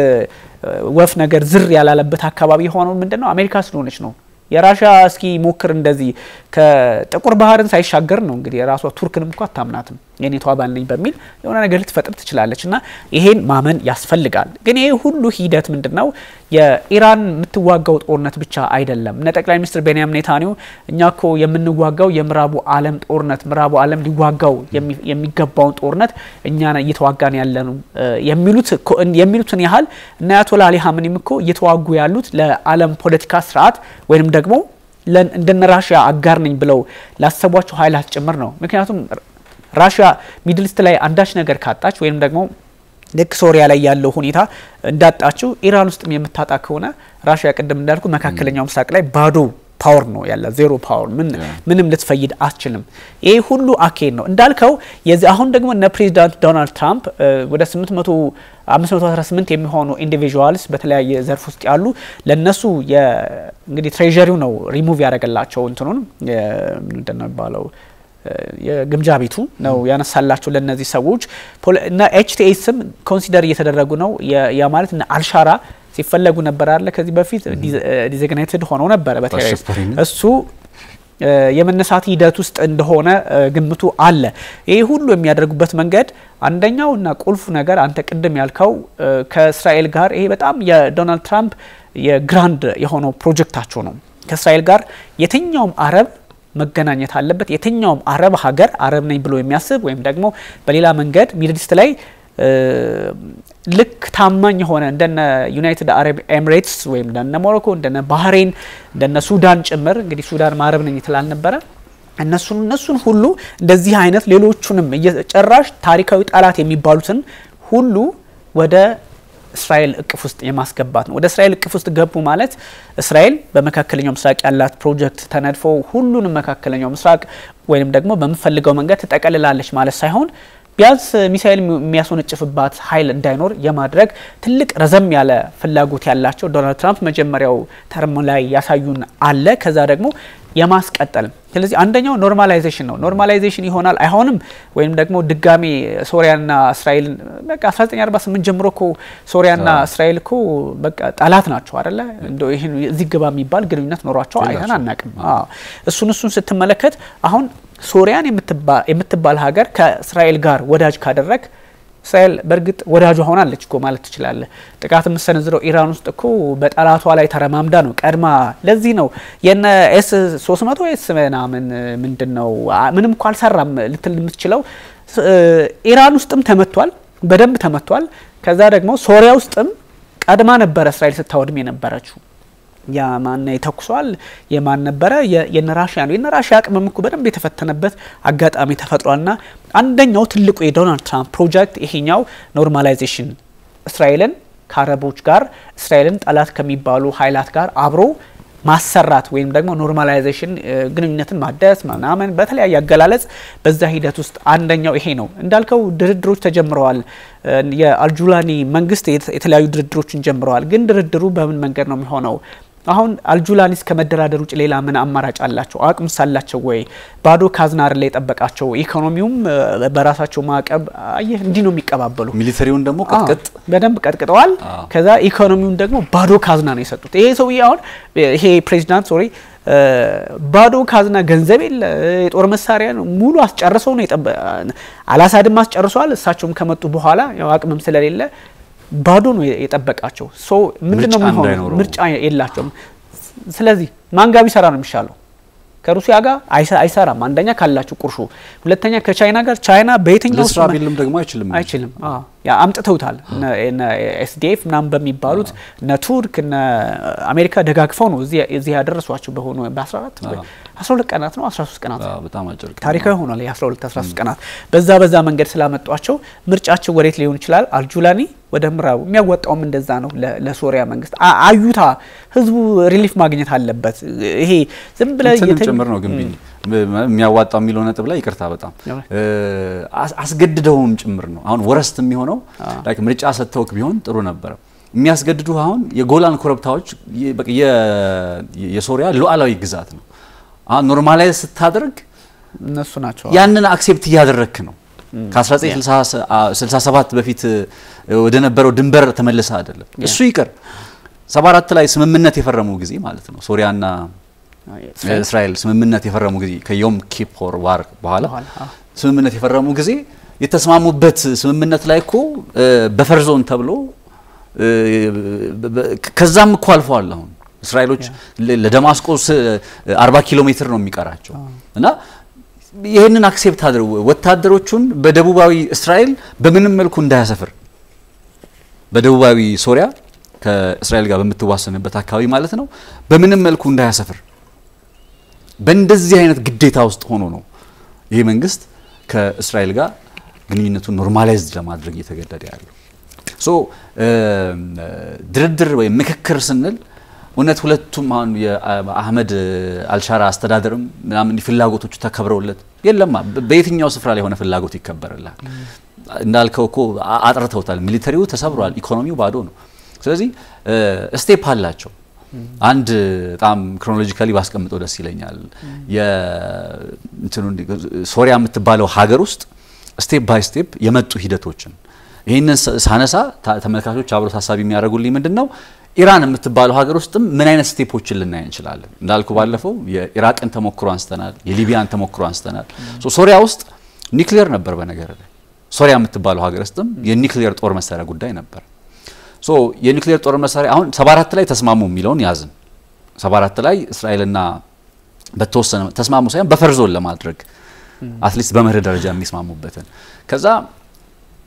Speaker 2: ወፍ ነገር ዝር ያላለበት አካባቢ ሆኖ ምንድነው አሜሪካ ስለሆነች ነው። የራሺያ እስኪ ሞክር እንደዚህ ከጥቁር ባህርን ሳይሻገር ነው እንግዲህ የራሷ ቱርክንም እንኳን አታምናትም የኔቶ አባል ነኝ በሚል የሆነ ነገር ልትፈጥር ትችላለችና ይሄን ማመን ያስፈልጋል። ግን ይሄ ሁሉ ሂደት ምንድነው የኢራን የምትዋጋው ጦርነት ብቻ አይደለም። እነ ጠቅላይ ሚኒስትር ቤንያሚን ኔታንያሁ እኛኮ የምንዋጋው የምዕራቡ ዓለም ጦርነት ምዕራቡ ዓለም ሊዋጋው የሚገባውን ጦርነት እኛ እየተዋጋን ያለነው የሚሉትን ያህል እና አያቶላ አሊ ኻሜኒም እኮ እየተዋጉ ያሉት ለዓለም ፖለቲካ ስርዓት ወይንም ደግሞ እንደነ ራሺያ አጋር ነኝ ብለው ላሰቧቸው ኃይላት ጭምር ነው። ምክንያቱም ራሺያ ሚድል ኢስት ላይ አንዳች ነገር ካጣች ወይንም ደግሞ ልክ ሶሪያ ላይ ያለው ሁኔታ እንዳጣችው ኢራን ውስጥም የምታጣ ከሆነ ራሺያ ቅድም እንዳልኩ መካከለኛው ምስራቅ ላይ ባዶ ፓወር ነው ያለ ዜሮ ፓወር ምንም ልትፈይድ አትችልም። ይሄ ሁሉ አኬን ነው እንዳልከው የዚህ አሁን ደግሞ እነ ፕሬዚዳንት ዶናልድ ትራምፕ ወደ 518 የሚሆኑ ኢንዲቪጁዋልስ በተለያየ ዘርፍ ውስጥ ያሉ ለነሱ እንግዲህ ትሬዠሪው ነው ሪሙቭ ያደረገላቸው እንትኑን ምንድነው ባለው የግምጃ ቤቱ ነው ያነሳላቸው ለነዚህ ሰዎች እና ኤችቲኤስም ኮንሲደር እየተደረጉ ነው ያ ማለት እና አልሻራ ሲፈለጉ ነበር አይደል ከዚህ በፊት ዲዚግኔትድ ሆኖ ነበር በተለይ እሱ የመነሳት ሂደት ውስጥ እንደሆነ ግምቱ አለ። ይሄ ሁሉ የሚያደርጉበት መንገድ አንደኛውና ቁልፉ ነገር አንተ ቅድም ያልከው ከእስራኤል ጋር ይሄ በጣም የዶናልድ ትራምፕ የግራንድ የሆነው ፕሮጀክታቸው ነው። ከእስራኤል ጋር የትኛውም አረብ መገናኘት አለበት። የትኛውም አረብ ሀገር አረብ ነኝ ብሎ የሚያስብ ወይም ደግሞ በሌላ መንገድ ሚድል ኢስት ላይ ልክ ታማኝ ሆነ እንደነ ዩናይትድ አረብ ኤሚሬትስ ወይም እንደነ ሞሮኮ እንደነ ባህሬን እንደነ ሱዳን ጭምር እንግዲህ ሱዳን ማረብ ነኝ ይላል ነበር እነሱን ሁሉ እንደዚህ አይነት ሌሎቹንም እየጨራሽ ታሪካዊ ጣላት የሚባሉትን ሁሉ ወደ እስራኤል እቅፍ ውስጥ የማስገባት ነው። ወደ እስራኤል እቅፍ ውስጥ ገቡ ማለት እስራኤል በመካከለኛው ምስራቅ ያላት ፕሮጀክት ተነድፎ ሁሉንም መካከለኛው ምስራቅ ወይንም ደግሞ በመፈልገው መንገድ ተጠቀልላለች ማለት ሳይሆን ቢያንስ ሚሳኤል የሚያስወነጭፍባት ኃይል እንዳይኖር የማድረግ ትልቅ ረዘም ያለ ፍላጎት ያላቸው ዶናልድ ትራምፕ መጀመሪያው ተርም ላይ ያሳዩን አለ። ከዛ ደግሞ የማስቀጠል ስለዚህ አንደኛው ኖርማላይዜሽን ነው። ኖርማላይዜሽን ይሆናል አይሆንም ወይም ደግሞ ድጋሚ ሶሪያና እስራኤል በቃ 1948 ጀምሮ እኮ ሶሪያና እስራኤል እኮ በቃ ጠላት ናቸው አይደለ እንደው ይሄን እዚህ ግባ የሚባል ግንኙነት ኖሯቸው አይተን አናቅም። እሱን ስትመለከት አሁን ሶሪያን የምትባል ሀገር ከእስራኤል ጋር ወዳጅ ካደረክ እስራኤል በርግጥ ወዳጅ ሆናለች እኮ ማለት ትችላለህ። ጥቃት የምትሰነዝረው ኢራን ውስጥ እኮ በጠላቷ ላይ ተረማምዳ ነው ቀድማ። ለዚህ ነው የነ ኤስ300 ኤስ ምንድነው ምንም እንኳን አልሰራም ልትል የምትችለው ኢራን ውስጥም ተመቷል፣ በደንብ ተመቷል። ከዛ ደግሞ ሶሪያ ውስጥም ቀድማ ነበር እስራኤል ስታወድም የነበረችው። ያ ማን ይተኩሷል የማን ነበረ የነራሺያ ነው። የነራሺያ አቅምም እኮ በደንብ የተፈተነበት አጋጣሚ ተፈጥሯልና አንደኛው ትልቁ የዶናልድ ትራምፕ ፕሮጀክት ይሄኛው ኖርማላይዜሽን እስራኤልን ከአረቦች ጋር እስራኤልን ጠላት ከሚባሉ ኃይላት ጋር አብሮ ማሰራት ወይም ደግሞ ኖርማላይዜሽን ግንኙነትን ማደስ ማናመን በተለያየ አገላለጽ በዛ ሂደት ውስጥ አንደኛው ይሄ ነው። እንዳልከው ድርድሮች ተጀምረዋል። የአልጁላኒ መንግስት የተለያዩ ድርድሮችን ጀምረዋል። ግን ድርድሩ በምን መንገድ ነው የሚሆነው? አሁን አልጁላኒስ ከመደራደር ውጭ ሌላ ምን አማራጭ አላቸው? አቅም ሳላቸው ወይ ባዶ ካዝናር ላይ ተጠበቃቸው? ኢኮኖሚውም በራሳቸው ማዕቀብ አየህ እንዲ ነው የሚቀባበሉ።
Speaker 3: ሚሊተሪውን ደግሞ ቀጥቀጥ
Speaker 2: በደንብ ቀጥቀጠዋል። ከዛ ኢኮኖሚውን ደግሞ ባዶ ካዝና ነው የሰጡት። ይሄ ሰውዬ አሁን ይሄ ፕሬዚዳንት ባዶ ካዝና ገንዘብ የለ የጦር መሳሪያ ሙሉ አስጨርሰው ነው አላሳድም አስጨርሷል እሳቸውም ከመጡ በኋላ ያው አቅምም ስለሌለ ባዶ ነው የጠበቃቸው ሶ ምንድነው የሚሆነው ምርጫ የላቸውም ስለዚህ ማን ጋር ቢሰራ ነው የሚሻለው ከሩሲያ ጋር አይሰራም አንደኛ ካላችሁ ቁርሾ ሁለተኛ ከቻይና ጋር ቻይና በየትኛው
Speaker 3: ለእስራኤልም ደግሞ አይችልም
Speaker 2: ያ አምጥተውታል እነ ኤስዲኤፍ ምናምን በሚባሉት እነ ቱርክ እነ አሜሪካ ደጋግፈው ነው እዚህ ያደረሷቸው በሆነ በ12 ቀናት ነው 13 ቀናት
Speaker 3: በጣም አጭር
Speaker 2: ታሪካዊ ሆኗል የ12 13 ቀናት በዛ መንገድ ስላመጧቸው ምርጫቸው ወሬት ሊሆን ይችላል አልጁላኒ ወደ ምራው የሚያወጣውም እንደዛ ነው ለሶሪያ መንግስት አዩታ ህዝቡ ሪሊፍ ማግኘት አለበት ይሄ ዝም ብለ
Speaker 3: ጭምር ነው ግን የሚያዋጣው የሚለው ነጥብ ላይ ይቅርታ በጣም አስገድደውም ጭምር ነው አሁን ወረስት የሚሆነው ላይክ ምርጫ ሰጥተውክ ቢሆን ጥሩ ነበር የሚያስገድዱ አሁን የጎላን ኮረብታዎች የሶሪያ ሉዓላዊ ግዛት ነው አሁን ኖርማላይዝ ስታደርግ
Speaker 2: እነሱ ናቸው
Speaker 3: ያንን አክሴፕት ያደረክ ነው ከ1967 በፊት ወደ ነበረው ድንበር ተመለሰ አይደለም እሱ ይቀር 74 ላይ ስምምነት የፈረሙ ጊዜ ማለት ነው ሶሪያና እስራኤል ስምምነት የፈረሙ ጊዜ ከዮም ኪፖር ዋር በኋላ ስምምነት የፈረሙ ጊዜ የተስማሙበት ስምምነት ላይ እኮ በፈር ዞን ተብሎ ከዛም እኮ አልፈዋል አሁን እስራኤሎች ለደማስቆ 40 ኪሎ ሜትር ነው የሚቀራቸው እና ይሄንን አክሴፕት አድርገው ወታደሮቹን በደቡባዊ እስራኤል በምንም መልኩ እንዳያሰፍር በደቡባዊ ሶሪያ ከእስራኤል ጋር በመተዋሰነበት አካባቢ ማለት ነው በምንም መልኩ እንዳያሰፍር በእንደዚህ አይነት ግዴታ ውስጥ ሆኖ ነው ይሄ መንግስት ከእስራኤል ጋር ግንኙነቱን ኖርማላይዝድ ለማድረግ እየተገደደ ያለው ሶ ድርድር ወይ ምክክር ስንል እውነት ሁለቱም አሁን የአህመድ አልሻራ አስተዳደርም ምናምን ፍላጎቶቹ ተከብረውለት የለም በየትኛው ስፍራ ላይ ሆነ ፍላጎት ይከበረላል እንዳልከው እኮ አጥርተውታል ሚሊተሪው ተሰብሯል ኢኮኖሚው ባዶ ነው ስለዚህ ስቴፕ አላቸው አንድ በጣም ክሮኖሎጂካሊ ባስቀምጠው ደስ ይለኛል የእንትኑ ሶሪያ የምትባለው ሀገር ውስጥ ስቴፕ ባይ ስቴፕ የመጡ ሂደቶችን ይሄንን ሳነሳ ተመልካቾች አብሮ ታሳቢ የሚያደርጉልኝ ምንድነው ኢራን የምትባለው ሀገር ውስጥም ምን አይነት ስቴፖችን ልናይ እንችላለን እንዳልኩ ባለፈው የኢራቅን ተሞክሮ አንስተናል የሊቢያን ተሞክሮ አንስተናል ሶሪያ ውስጥ ኒውክሊየር ነበር በነገር ላይ ሶሪያ የምትባለው ሀገር ውስጥም የኒውክሊየር ጦር መሳሪያ ጉዳይ ነበር የኒውክሊየር ጦር መሳሪያ አሁን 74 ላይ ተስማሙ የሚለውን ያዝን 74 ላይ እስራኤልና በተወሰነ ተስማሙ ሳይሆን በፈርዞን ለማድረግ አትሊስት በመርህ ደረጃ የሚስማሙበትን ከዛ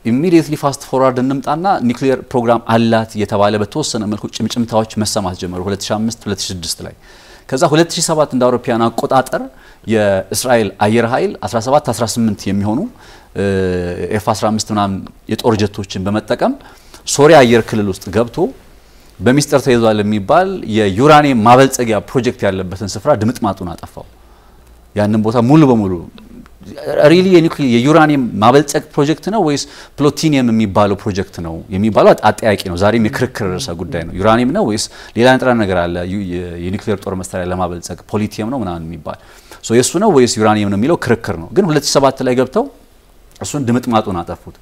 Speaker 3: ኢሚዲየትሊ ፋስት ፎርዋርድ እንምጣና ኒውክሊየር ፕሮግራም አላት የተባለ በተወሰነ መልኩ ጭምጭምታዎች መሰማት ጀመሩ 2005 2006 ላይ ከዛ 2007 እንደ አውሮፓውያን አቆጣጠር የእስራኤል አየር ኃይል 17 18 የሚሆኑ F15 ምናምን የጦር ጀቶችን በመጠቀም ሶሪያ አየር ክልል ውስጥ ገብቶ በሚስጥር ተይዟል የሚባል የዩራኒየም ማበልጸጊያ ፕሮጀክት ያለበትን ስፍራ ድምጥማጡን አጠፋው ያንን ቦታ ሙሉ በሙሉ ሪሊ የዩራኒየም ማበልጸግ ፕሮጀክት ነው ወይስ ፕሎቲኒየም የሚባለው ፕሮጀክት ነው የሚባለው አጠያቂ ነው ዛሬም የክርክር ርዕሰ ጉዳይ ነው ዩራኒየም ነው ወይስ ሌላ ንጥረ ነገር አለ የኒውክሊየር ጦር መሳሪያ ለማበልጸግ ፖሊቲየም ነው ምናምን የሚባል የሱ ነው ወይስ ዩራኒየም ነው የሚለው ክርክር ነው ግን 2007 ላይ ገብተው እሱን ድምጥማጡን አጠፉት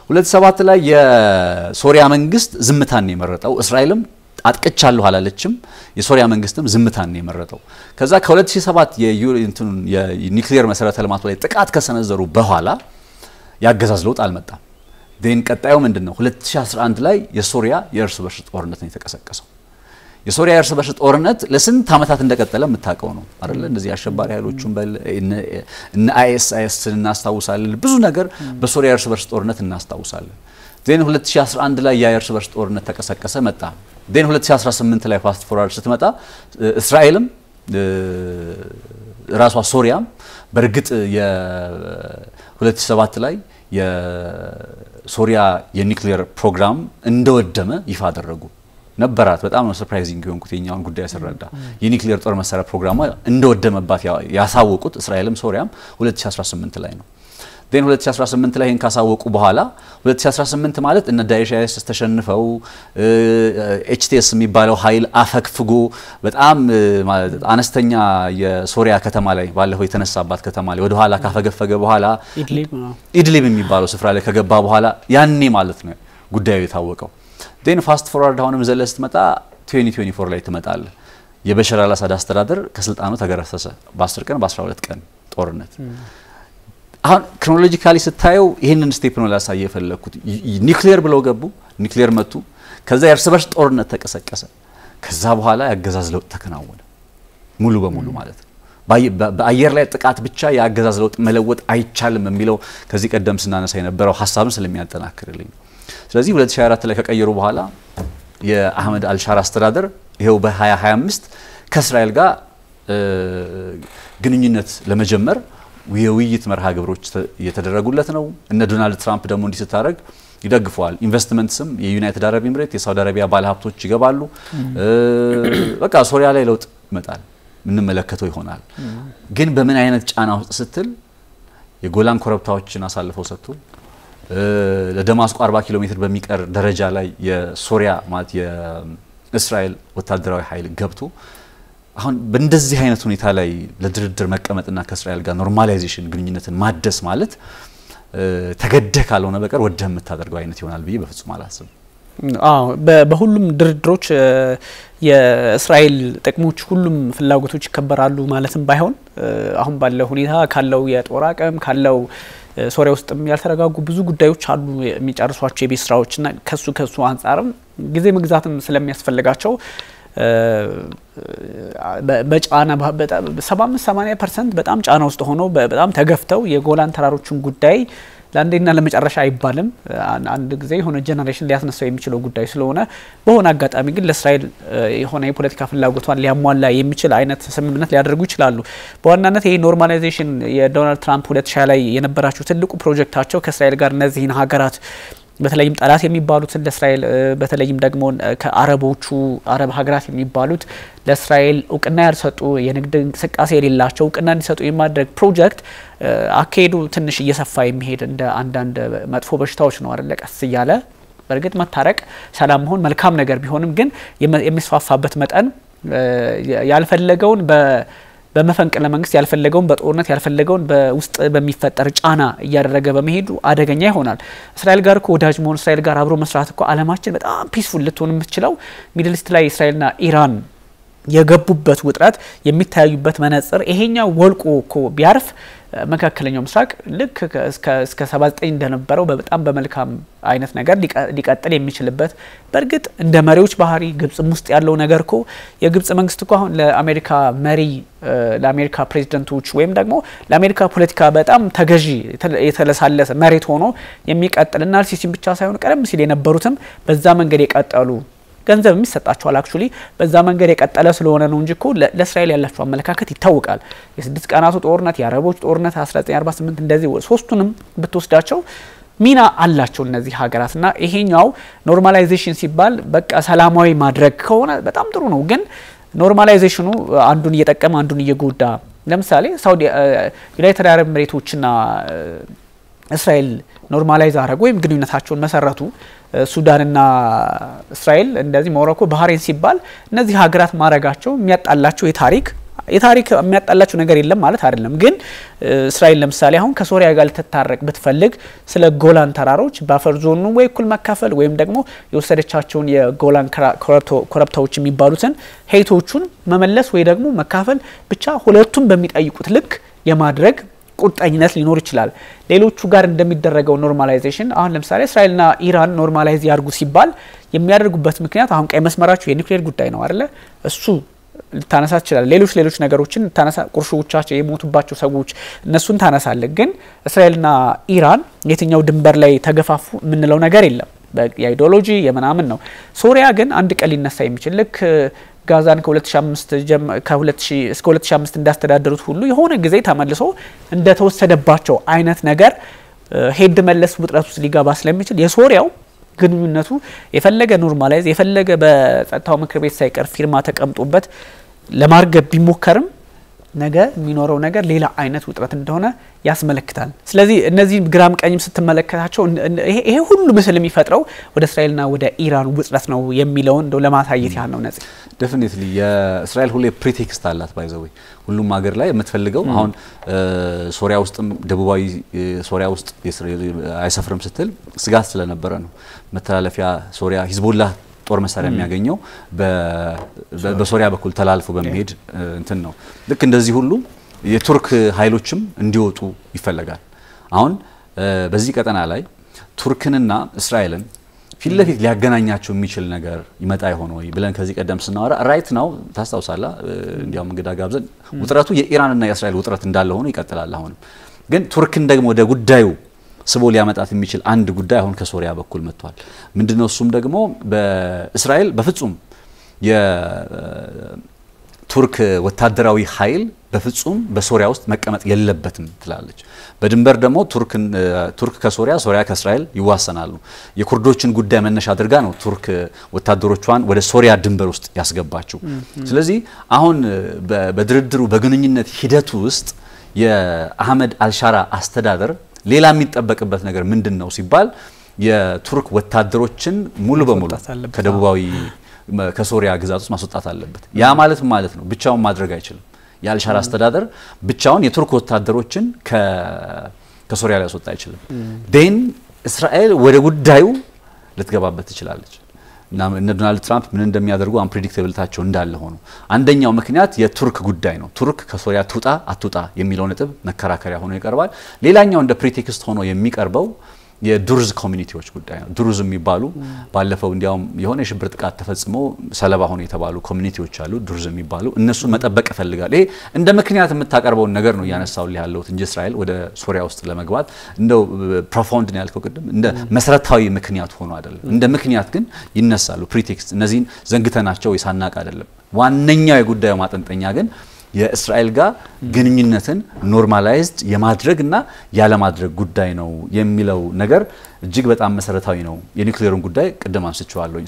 Speaker 3: 2007 ላይ የሶሪያ መንግስት ዝምታን የመረጠው እስራኤልም አጥቅቻለሁ አላለችም የሶሪያ መንግስትም ዝምታን የመረጠው ከዛ ከ2007 የኒውክሊየር መሰረተ ልማት ላይ ጥቃት ከሰነዘሩ በኋላ ያገዛዝ ለውጥ አልመጣም ደን ቀጣዩ ምንድነው 2011 ላይ የሶሪያ የእርስ በርስ ጦርነት ነው የተቀሰቀሰው የሶሪያ የእርስ በርስ ጦርነት ለስንት አመታት እንደቀጠለ የምታውቀው ነው አይደል እንደዚህ አሸባሪ ኃይሎቹን እነ አይኤስ እናስታውሳለን ብዙ ነገር በሶሪያ የእርስ በርስ ጦርነት እናስታውሳለን ደን 2011 ላይ የእርስ በርስ ጦርነት ተቀሰቀሰ መጣ ደን 2018 ላይ ፋስት ፎርዋርድ ስትመጣ እስራኤልም ራሷ ሶሪያም በርግጥ የ2007 ላይ የሶሪያ የኒውክሊየር ፕሮግራም እንደወደመ ይፋ አደረጉ ነበራት በጣም ነው ሰርፕራይዚንግ የሆንኩት የኛውን ጉዳይ ያሰራዳ የኒውክሊየር ጦር መሳሪያ ፕሮግራሟ እንደወደመባት ያሳወቁት እስራኤልም ሶሪያም 2018 ላይ ነው ደን 2018 ላይ እንካሳወቁ በኋላ 2018 ማለት እነ ዳይሽ ተሸንፈው ኤችቲኤስ የሚባለው ኃይል አፈክፍጎ በጣም አነስተኛ የሶሪያ ከተማ ላይ ባለፈው የተነሳባት ከተማ ላይ ወደ ኋላ ካፈገፈገ በኋላ ኢድሊብ የሚባለው ስፍራ ላይ ከገባ በኋላ ያኔ ማለት ነው ጉዳዩ የታወቀው ደን ፋስት ፎርዋርድ አሁንም ዘለስ ተመጣ 2024 ላይ ተመጣለ የበሽር አልአሳድ አስተዳደር ከስልጣኑ ተገረሰሰ በ10 ቀን በ12 ቀን ጦርነት። አሁን ክሮኖሎጂካሊ ስታየው ይሄንን ስቴፕ ነው ላሳየ የፈለኩት። ኒውክሊየር ብለው ገቡ፣ ኒውክሊየር መቱ፣ ከዛ የእርስ በርስ ጦርነት ተቀሰቀሰ። ከዛ በኋላ ያገዛዝ ለውጥ ተከናወነ ሙሉ በሙሉ ማለት ነው። በአየር ላይ ጥቃት ብቻ ያገዛዝ ለውጥ መለወጥ አይቻልም የሚለው ከዚህ ቀደም ስናነሳ የነበረው ሐሳብን ስለሚያጠናክርልኝ። ስለዚህ 2024 ላይ ከቀየሩ በኋላ የአህመድ አልሻራ አስተዳደር ይሄው በ2025 ከእስራኤል ጋር ግንኙነት ለመጀመር የውይይት መርሃ ግብሮች እየተደረጉለት ነው። እነ ዶናልድ ትራምፕ ደግሞ እንዲህ ስታደርግ ይደግፈዋል። ኢንቨስትመንትስም የዩናይትድ አረብ ኤምሬት የሳውዲ አረቢያ ባለሀብቶች ይገባሉ። በቃ ሶሪያ ላይ ለውጥ ይመጣል ምንመለከተው ይሆናል። ግን በምን አይነት ጫና ውስጥ ስትል የጎላን ኮረብታዎችን አሳልፈው ሰጥቶ ለደማስቆ 40 ኪሎ ሜትር በሚቀር ደረጃ ላይ የሶሪያ ማለት የእስራኤል ወታደራዊ ኃይል ገብቶ አሁን በእንደዚህ አይነት ሁኔታ ላይ ለድርድር መቀመጥና ከእስራኤል ጋር ኖርማላይዜሽን ግንኙነትን ማደስ ማለት ተገደህ ካልሆነ በቀር ወደህ የምታደርገው አይነት ይሆናል ብዬ በፍጹም አላስብም።
Speaker 2: በሁሉም ድርድሮች የእስራኤል ጥቅሞች ሁሉም ፍላጎቶች ይከበራሉ ማለትም ባይሆን አሁን ባለው ሁኔታ ካለው የጦር አቅም ካለው ሶሪያ ውስጥም ያልተረጋጉ ብዙ ጉዳዮች አሉ የሚጨርሷቸው የቤት ስራዎችና ከሱ አንፃርም ጊዜ መግዛትም ስለሚያስፈልጋቸው በጫና 75-80% በጣም ጫና ውስጥ ሆኖ በጣም ተገፍተው የጎላን ተራሮችን ጉዳይ ለአንዴና ለመጨረሻ አይባልም አንድ ጊዜ የሆነ ጄነሬሽን ሊያስነሳው የሚችለው ጉዳይ ስለሆነ በሆነ አጋጣሚ ግን ለእስራኤል የሆነ የፖለቲካ ፍላጎቷን ሊያሟላ የሚችል አይነት ስምምነት ሊያደርጉ ይችላሉ። በዋናነት ይሄ ኖርማላይዜሽን የዶናልድ ትራምፕ 2020 ላይ የነበራቸው ትልቁ ፕሮጀክታቸው ከእስራኤል ጋር እነዚህን ሀገራት በተለይም ጠላት የሚባሉትን ለእስራኤል በተለይም ደግሞ ከአረቦቹ አረብ ሀገራት የሚባሉት ለእስራኤል እውቅና ያልሰጡ የንግድ እንቅስቃሴ የሌላቸው እውቅና እንዲሰጡ የማድረግ ፕሮጀክት አካሄዱ ትንሽ እየሰፋ የሚሄድ እንደ አንዳንድ መጥፎ በሽታዎች ነው አይደል? ቀስ እያለ በእርግጥ መታረቅ ሰላም መሆን መልካም ነገር ቢሆንም ግን የሚስፋፋበት መጠን ያልፈለገውን በመፈንቅለ መንግስት ያልፈለገውን በጦርነት ያልፈለገውን በውስጥ በሚፈጠር ጫና እያደረገ በመሄዱ አደገኛ ይሆናል። እስራኤል ጋር ወዳጅ መሆን እስራኤል ጋር አብሮ መስራት እኮ ዓለማችን በጣም ፒስፉል ልትሆን የምትችለው ሚድል ኢስት ላይ እስራኤልና ኢራን የገቡበት ውጥረት የሚታዩበት መነጽር ይሄኛው ወልቆ እኮ ቢያርፍ መካከለኛው ምስራቅ ልክ እስከ 79 እንደነበረው በጣም በመልካም አይነት ነገር ሊቀጥል የሚችልበት በእርግጥ እንደ መሪዎች ባህሪ ግብጽም ውስጥ ያለው ነገር እኮ የግብጽ መንግስት እኮ አሁን ለአሜሪካ መሪ ለአሜሪካ ፕሬዝዳንቶች ወይም ደግሞ ለአሜሪካ ፖለቲካ በጣም ተገዢ የተለሳለሰ መሬት ሆኖ የሚቀጥልና አልሲሲም ብቻ ሳይሆን ቀደም ሲል የነበሩትም በዛ መንገድ የቀጠሉ ገንዘብ የሚሰጣቸዋል አክቹሊ በዛ መንገድ የቀጠለ ስለሆነ ነው እንጂ እኮ ለእስራኤል ያላቸው አመለካከት ይታወቃል። የስድስት ቀናቱ ጦርነት የአረቦች ጦርነት 1948 እንደዚህ ሶስቱንም ብትወስዳቸው ሚና አላቸው እነዚህ ሀገራትና ይሄኛው ኖርማላይዜሽን ሲባል በቃ ሰላማዊ ማድረግ ከሆነ በጣም ጥሩ ነው። ግን ኖርማላይዜሽኑ አንዱን እየጠቀመ አንዱን እየጎዳ ለምሳሌ ሳውዲ ዩናይትድ አረብ ኤሚሬቶችና እስራኤል ኖርማላይዝ አረጉ ወይም ግንኙነታቸውን መሰረቱ ሱዳንና እስራኤል እንደዚህ ሞሮኮ ባህሬን ሲባል እነዚህ ሀገራት ማረጋቸው የሚያጣላቸው የታሪክ የሚያጣላቸው ነገር የለም ማለት አይደለም። ግን እስራኤል ለምሳሌ አሁን ከሶሪያ ጋር ልትታረቅ ብትፈልግ ስለ ጎላን ተራሮች ባፈር ዞኑ ወይ እኩል መካፈል ወይም ደግሞ የወሰደቻቸውን የጎላን ኮረብታዎች የሚባሉትን ሄይቶቹን መመለስ ወይ ደግሞ መካፈል ብቻ ሁለቱም በሚጠይቁት ልክ የማድረግ ቁርጠኝነት ሊኖር ይችላል። ሌሎቹ ጋር እንደሚደረገው ኖርማላይዜሽን አሁን ለምሳሌ እስራኤልና ኢራን ኖርማላይዝ ያርጉ ሲባል የሚያደርጉበት ምክንያት አሁን ቀይ መስመራቸው የኒውክሌር ጉዳይ ነው አይደለ? እሱ ልታነሳ ይችላል። ሌሎች ነገሮችን ታነሳ ቁርሾቻቸው የሞቱባቸው ሰዎች እነሱን ታነሳለ። ግን እስራኤልና ኢራን የትኛው ድንበር ላይ ተገፋፉ ምንለው ነገር የለም። በአይዲዮሎጂ የምናምን ነው። ሶሪያ ግን አንድ ቀን ሊነሳ የሚችል ልክ ጋዛን ከ2005 እስከ 2005 እንዳስተዳደሩት ሁሉ የሆነ ጊዜ ተመልሶ እንደተወሰደባቸው አይነት ነገር ሄድ መለስ ውጥረት ውስጥ ሊገባ ስለሚችል የሶሪያው ግንኙነቱ የፈለገ ኖርማላይዝ የፈለገ በጸጥታው ምክር ቤት ሳይቀር ፊርማ ተቀምጦበት ለማርገብ ቢሞከርም ነገ የሚኖረው ነገር ሌላ አይነት ውጥረት እንደሆነ ያስመለክታል። ስለዚህ እነዚህ ግራም ቀኝም ስትመለከታቸው ይሄ ሁሉ ምስል የሚፈጥረው ወደ እስራኤልና ወደ ኢራን ውጥረት ነው የሚለውን እንደው ለማሳየት ያህል ነው። ነጽ
Speaker 3: ዴፊኒትሊ የእስራኤል ሁሌ ፕሪቴክስት አላት ባይዘው ሁሉም ሀገር ላይ የምትፈልገው አሁን ሶሪያ ውስጥም ደቡባዊ ሶሪያ ውስጥ አይሰፍርም ስትል ስጋት ስለነበረ ነው። መተላለፊያ ሶሪያ ሂዝቦላህ ጦር መሳሪያ የሚያገኘው በሶሪያ በኩል ተላልፎ በመሄድ እንትን ነው። ልክ እንደዚህ ሁሉ የቱርክ ኃይሎችም እንዲወጡ ይፈልጋል። አሁን በዚህ ቀጠና ላይ ቱርክንና እስራኤልን ፊት ለፊት ሊያገናኛቸው የሚችል ነገር ይመጣ ይሆን ወይ ብለን ከዚህ ቀደም ስናወራ ራይት ነው ታስታውሳላ። እንዲያውም እንግዳ ጋብዘን ውጥረቱ የኢራንና የእስራኤል ውጥረት እንዳለ ሆኖ ይቀጥላል። አሁንም ግን ቱርክን ደግሞ ወደ ጉዳዩ ስቦ ሊያመጣት የሚችል አንድ ጉዳይ አሁን ከሶሪያ በኩል መጥቷል። ምንድነው እሱም ደግሞ በእስራኤል በፍጹም የቱርክ ወታደራዊ ኃይል በፍጹም በሶሪያ ውስጥ መቀመጥ የለበትም ትላለች። በድንበር ደግሞ ቱርክ ከሶሪያ ሶሪያ ከእስራኤል ይዋሰናሉ። የኩርዶችን ጉዳይ መነሻ አድርጋ ነው ቱርክ ወታደሮቿን ወደ ሶሪያ ድንበር ውስጥ ያስገባቸው። ስለዚህ አሁን በድርድሩ በግንኙነት ሂደቱ ውስጥ የአህመድ አልሻራ አስተዳደር ሌላ የሚጠበቅበት ነገር ምንድነው ሲባል የቱርክ ወታደሮችን ሙሉ በሙሉ ከደቡባዊ ከሶሪያ ግዛት ውስጥ ማስወጣት አለበት። ያ ማለት ነው ብቻውን ማድረግ አይችልም። የአልሻራ አስተዳደር ብቻውን የቱርክ ወታደሮችን ከሶሪያ ላይ ያስወጣ አይችልም። ደን እስራኤል ወደ ጉዳዩ ልትገባበት ትችላለች። እና ዶናልድ ትራምፕ ምን እንደሚያደርጉ አንፕሬዲክተብልታቸው እንዳለ ሆኖ አንደኛው ምክንያት የቱርክ ጉዳይ ነው። ቱርክ ከሶሪያ ትውጣ አትውጣ የሚለው ነጥብ መከራከሪያ ሆኖ ይቀርባል። ሌላኛው እንደ ፕሪቴክስት ሆኖ የሚቀርበው የዱርዝ ኮሚኒቲዎች ጉዳይ ነው። ዱርዝ የሚባሉ ባለፈው እንዲያውም የሆነ የሽብር ጥቃት ተፈጽሞ ሰለባ ሆኖ የተባሉ ኮሚኒቲዎች አሉ ዱርዝ የሚባሉ እነሱን መጠበቅ ይፈልጋል። ይሄ እንደ ምክንያት የምታቀርበው ነገር ነው ያነሳውልህ ያለው እንጂ እስራኤል ወደ ሶሪያ ውስጥ ለመግባት እንደው ፕሮፎንድ ነው ያልከው ቅድም እንደ መሰረታዊ ምክንያት ሆኖ አይደለም። እንደ ምክንያት ግን ይነሳሉ ፕሪቴክስት እነዚህን ዘንግተናቸው ይሳናቅ አይደለም። ዋነኛው የጉዳዩ ማጠንጠኛ ግን የእስራኤል ጋር ግንኙነትን ኖርማላይዝድ የማድረግና ያለማድረግ ጉዳይ ነው የሚለው ነገር እጅግ በጣም መሰረታዊ ነው። የኒውክሌሩን ጉዳይ ቅድም አንስቼዋለሁ።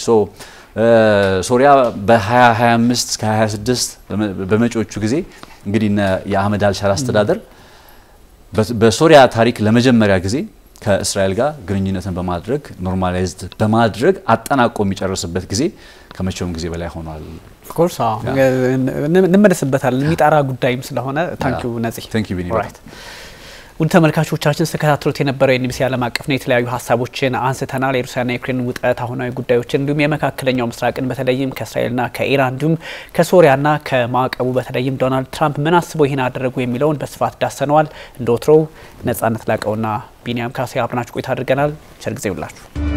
Speaker 3: ሶሪያ በ2025 እስከ 26 በመጪዎቹ ጊዜ እንግዲህ የአህመድ አልሻራ አስተዳደር በሶሪያ ታሪክ ለመጀመሪያ ጊዜ ከእስራኤል ጋር ግንኙነትን በማድረግ ኖርማላይዝድ በማድረግ አጠናቆ የሚጨርስበት ጊዜ ከመቼውም ጊዜ በላይ ሆኗል።
Speaker 2: ኮርስ እንመለስበታለን የሚጣራ ጉዳይም ስለሆነ ታንኪዩ ነጽ
Speaker 3: ታንኪዩ ቢኒ ራይት
Speaker 2: ውድ ተመልካቾቻችን ተከታትሎት የነበረው የኤንቢሲ ዓለም አቀፍ ነው የተለያዩ ሀሳቦችን አንስተናል። የሩሲያና የዩክሬን ውጥረት አሁናዊ ጉዳዮችን እንዲሁም የመካከለኛው ምስራቅን በተለይም ከእስራኤልና ከኢራን እንዲሁም ከሶሪያና ከማዕቀቡ በተለይም ዶናልድ ትራምፕ ምን አስበው ይሄን አደረጉ የሚለውን በስፋት ዳሰነዋል። እንደወትሮው ነጻነት ላቀውና ቢኒያም ካሴ አብራናችሁ ቆይታ አድርገናል። ቸር ጊዜ ይሁንላችሁ።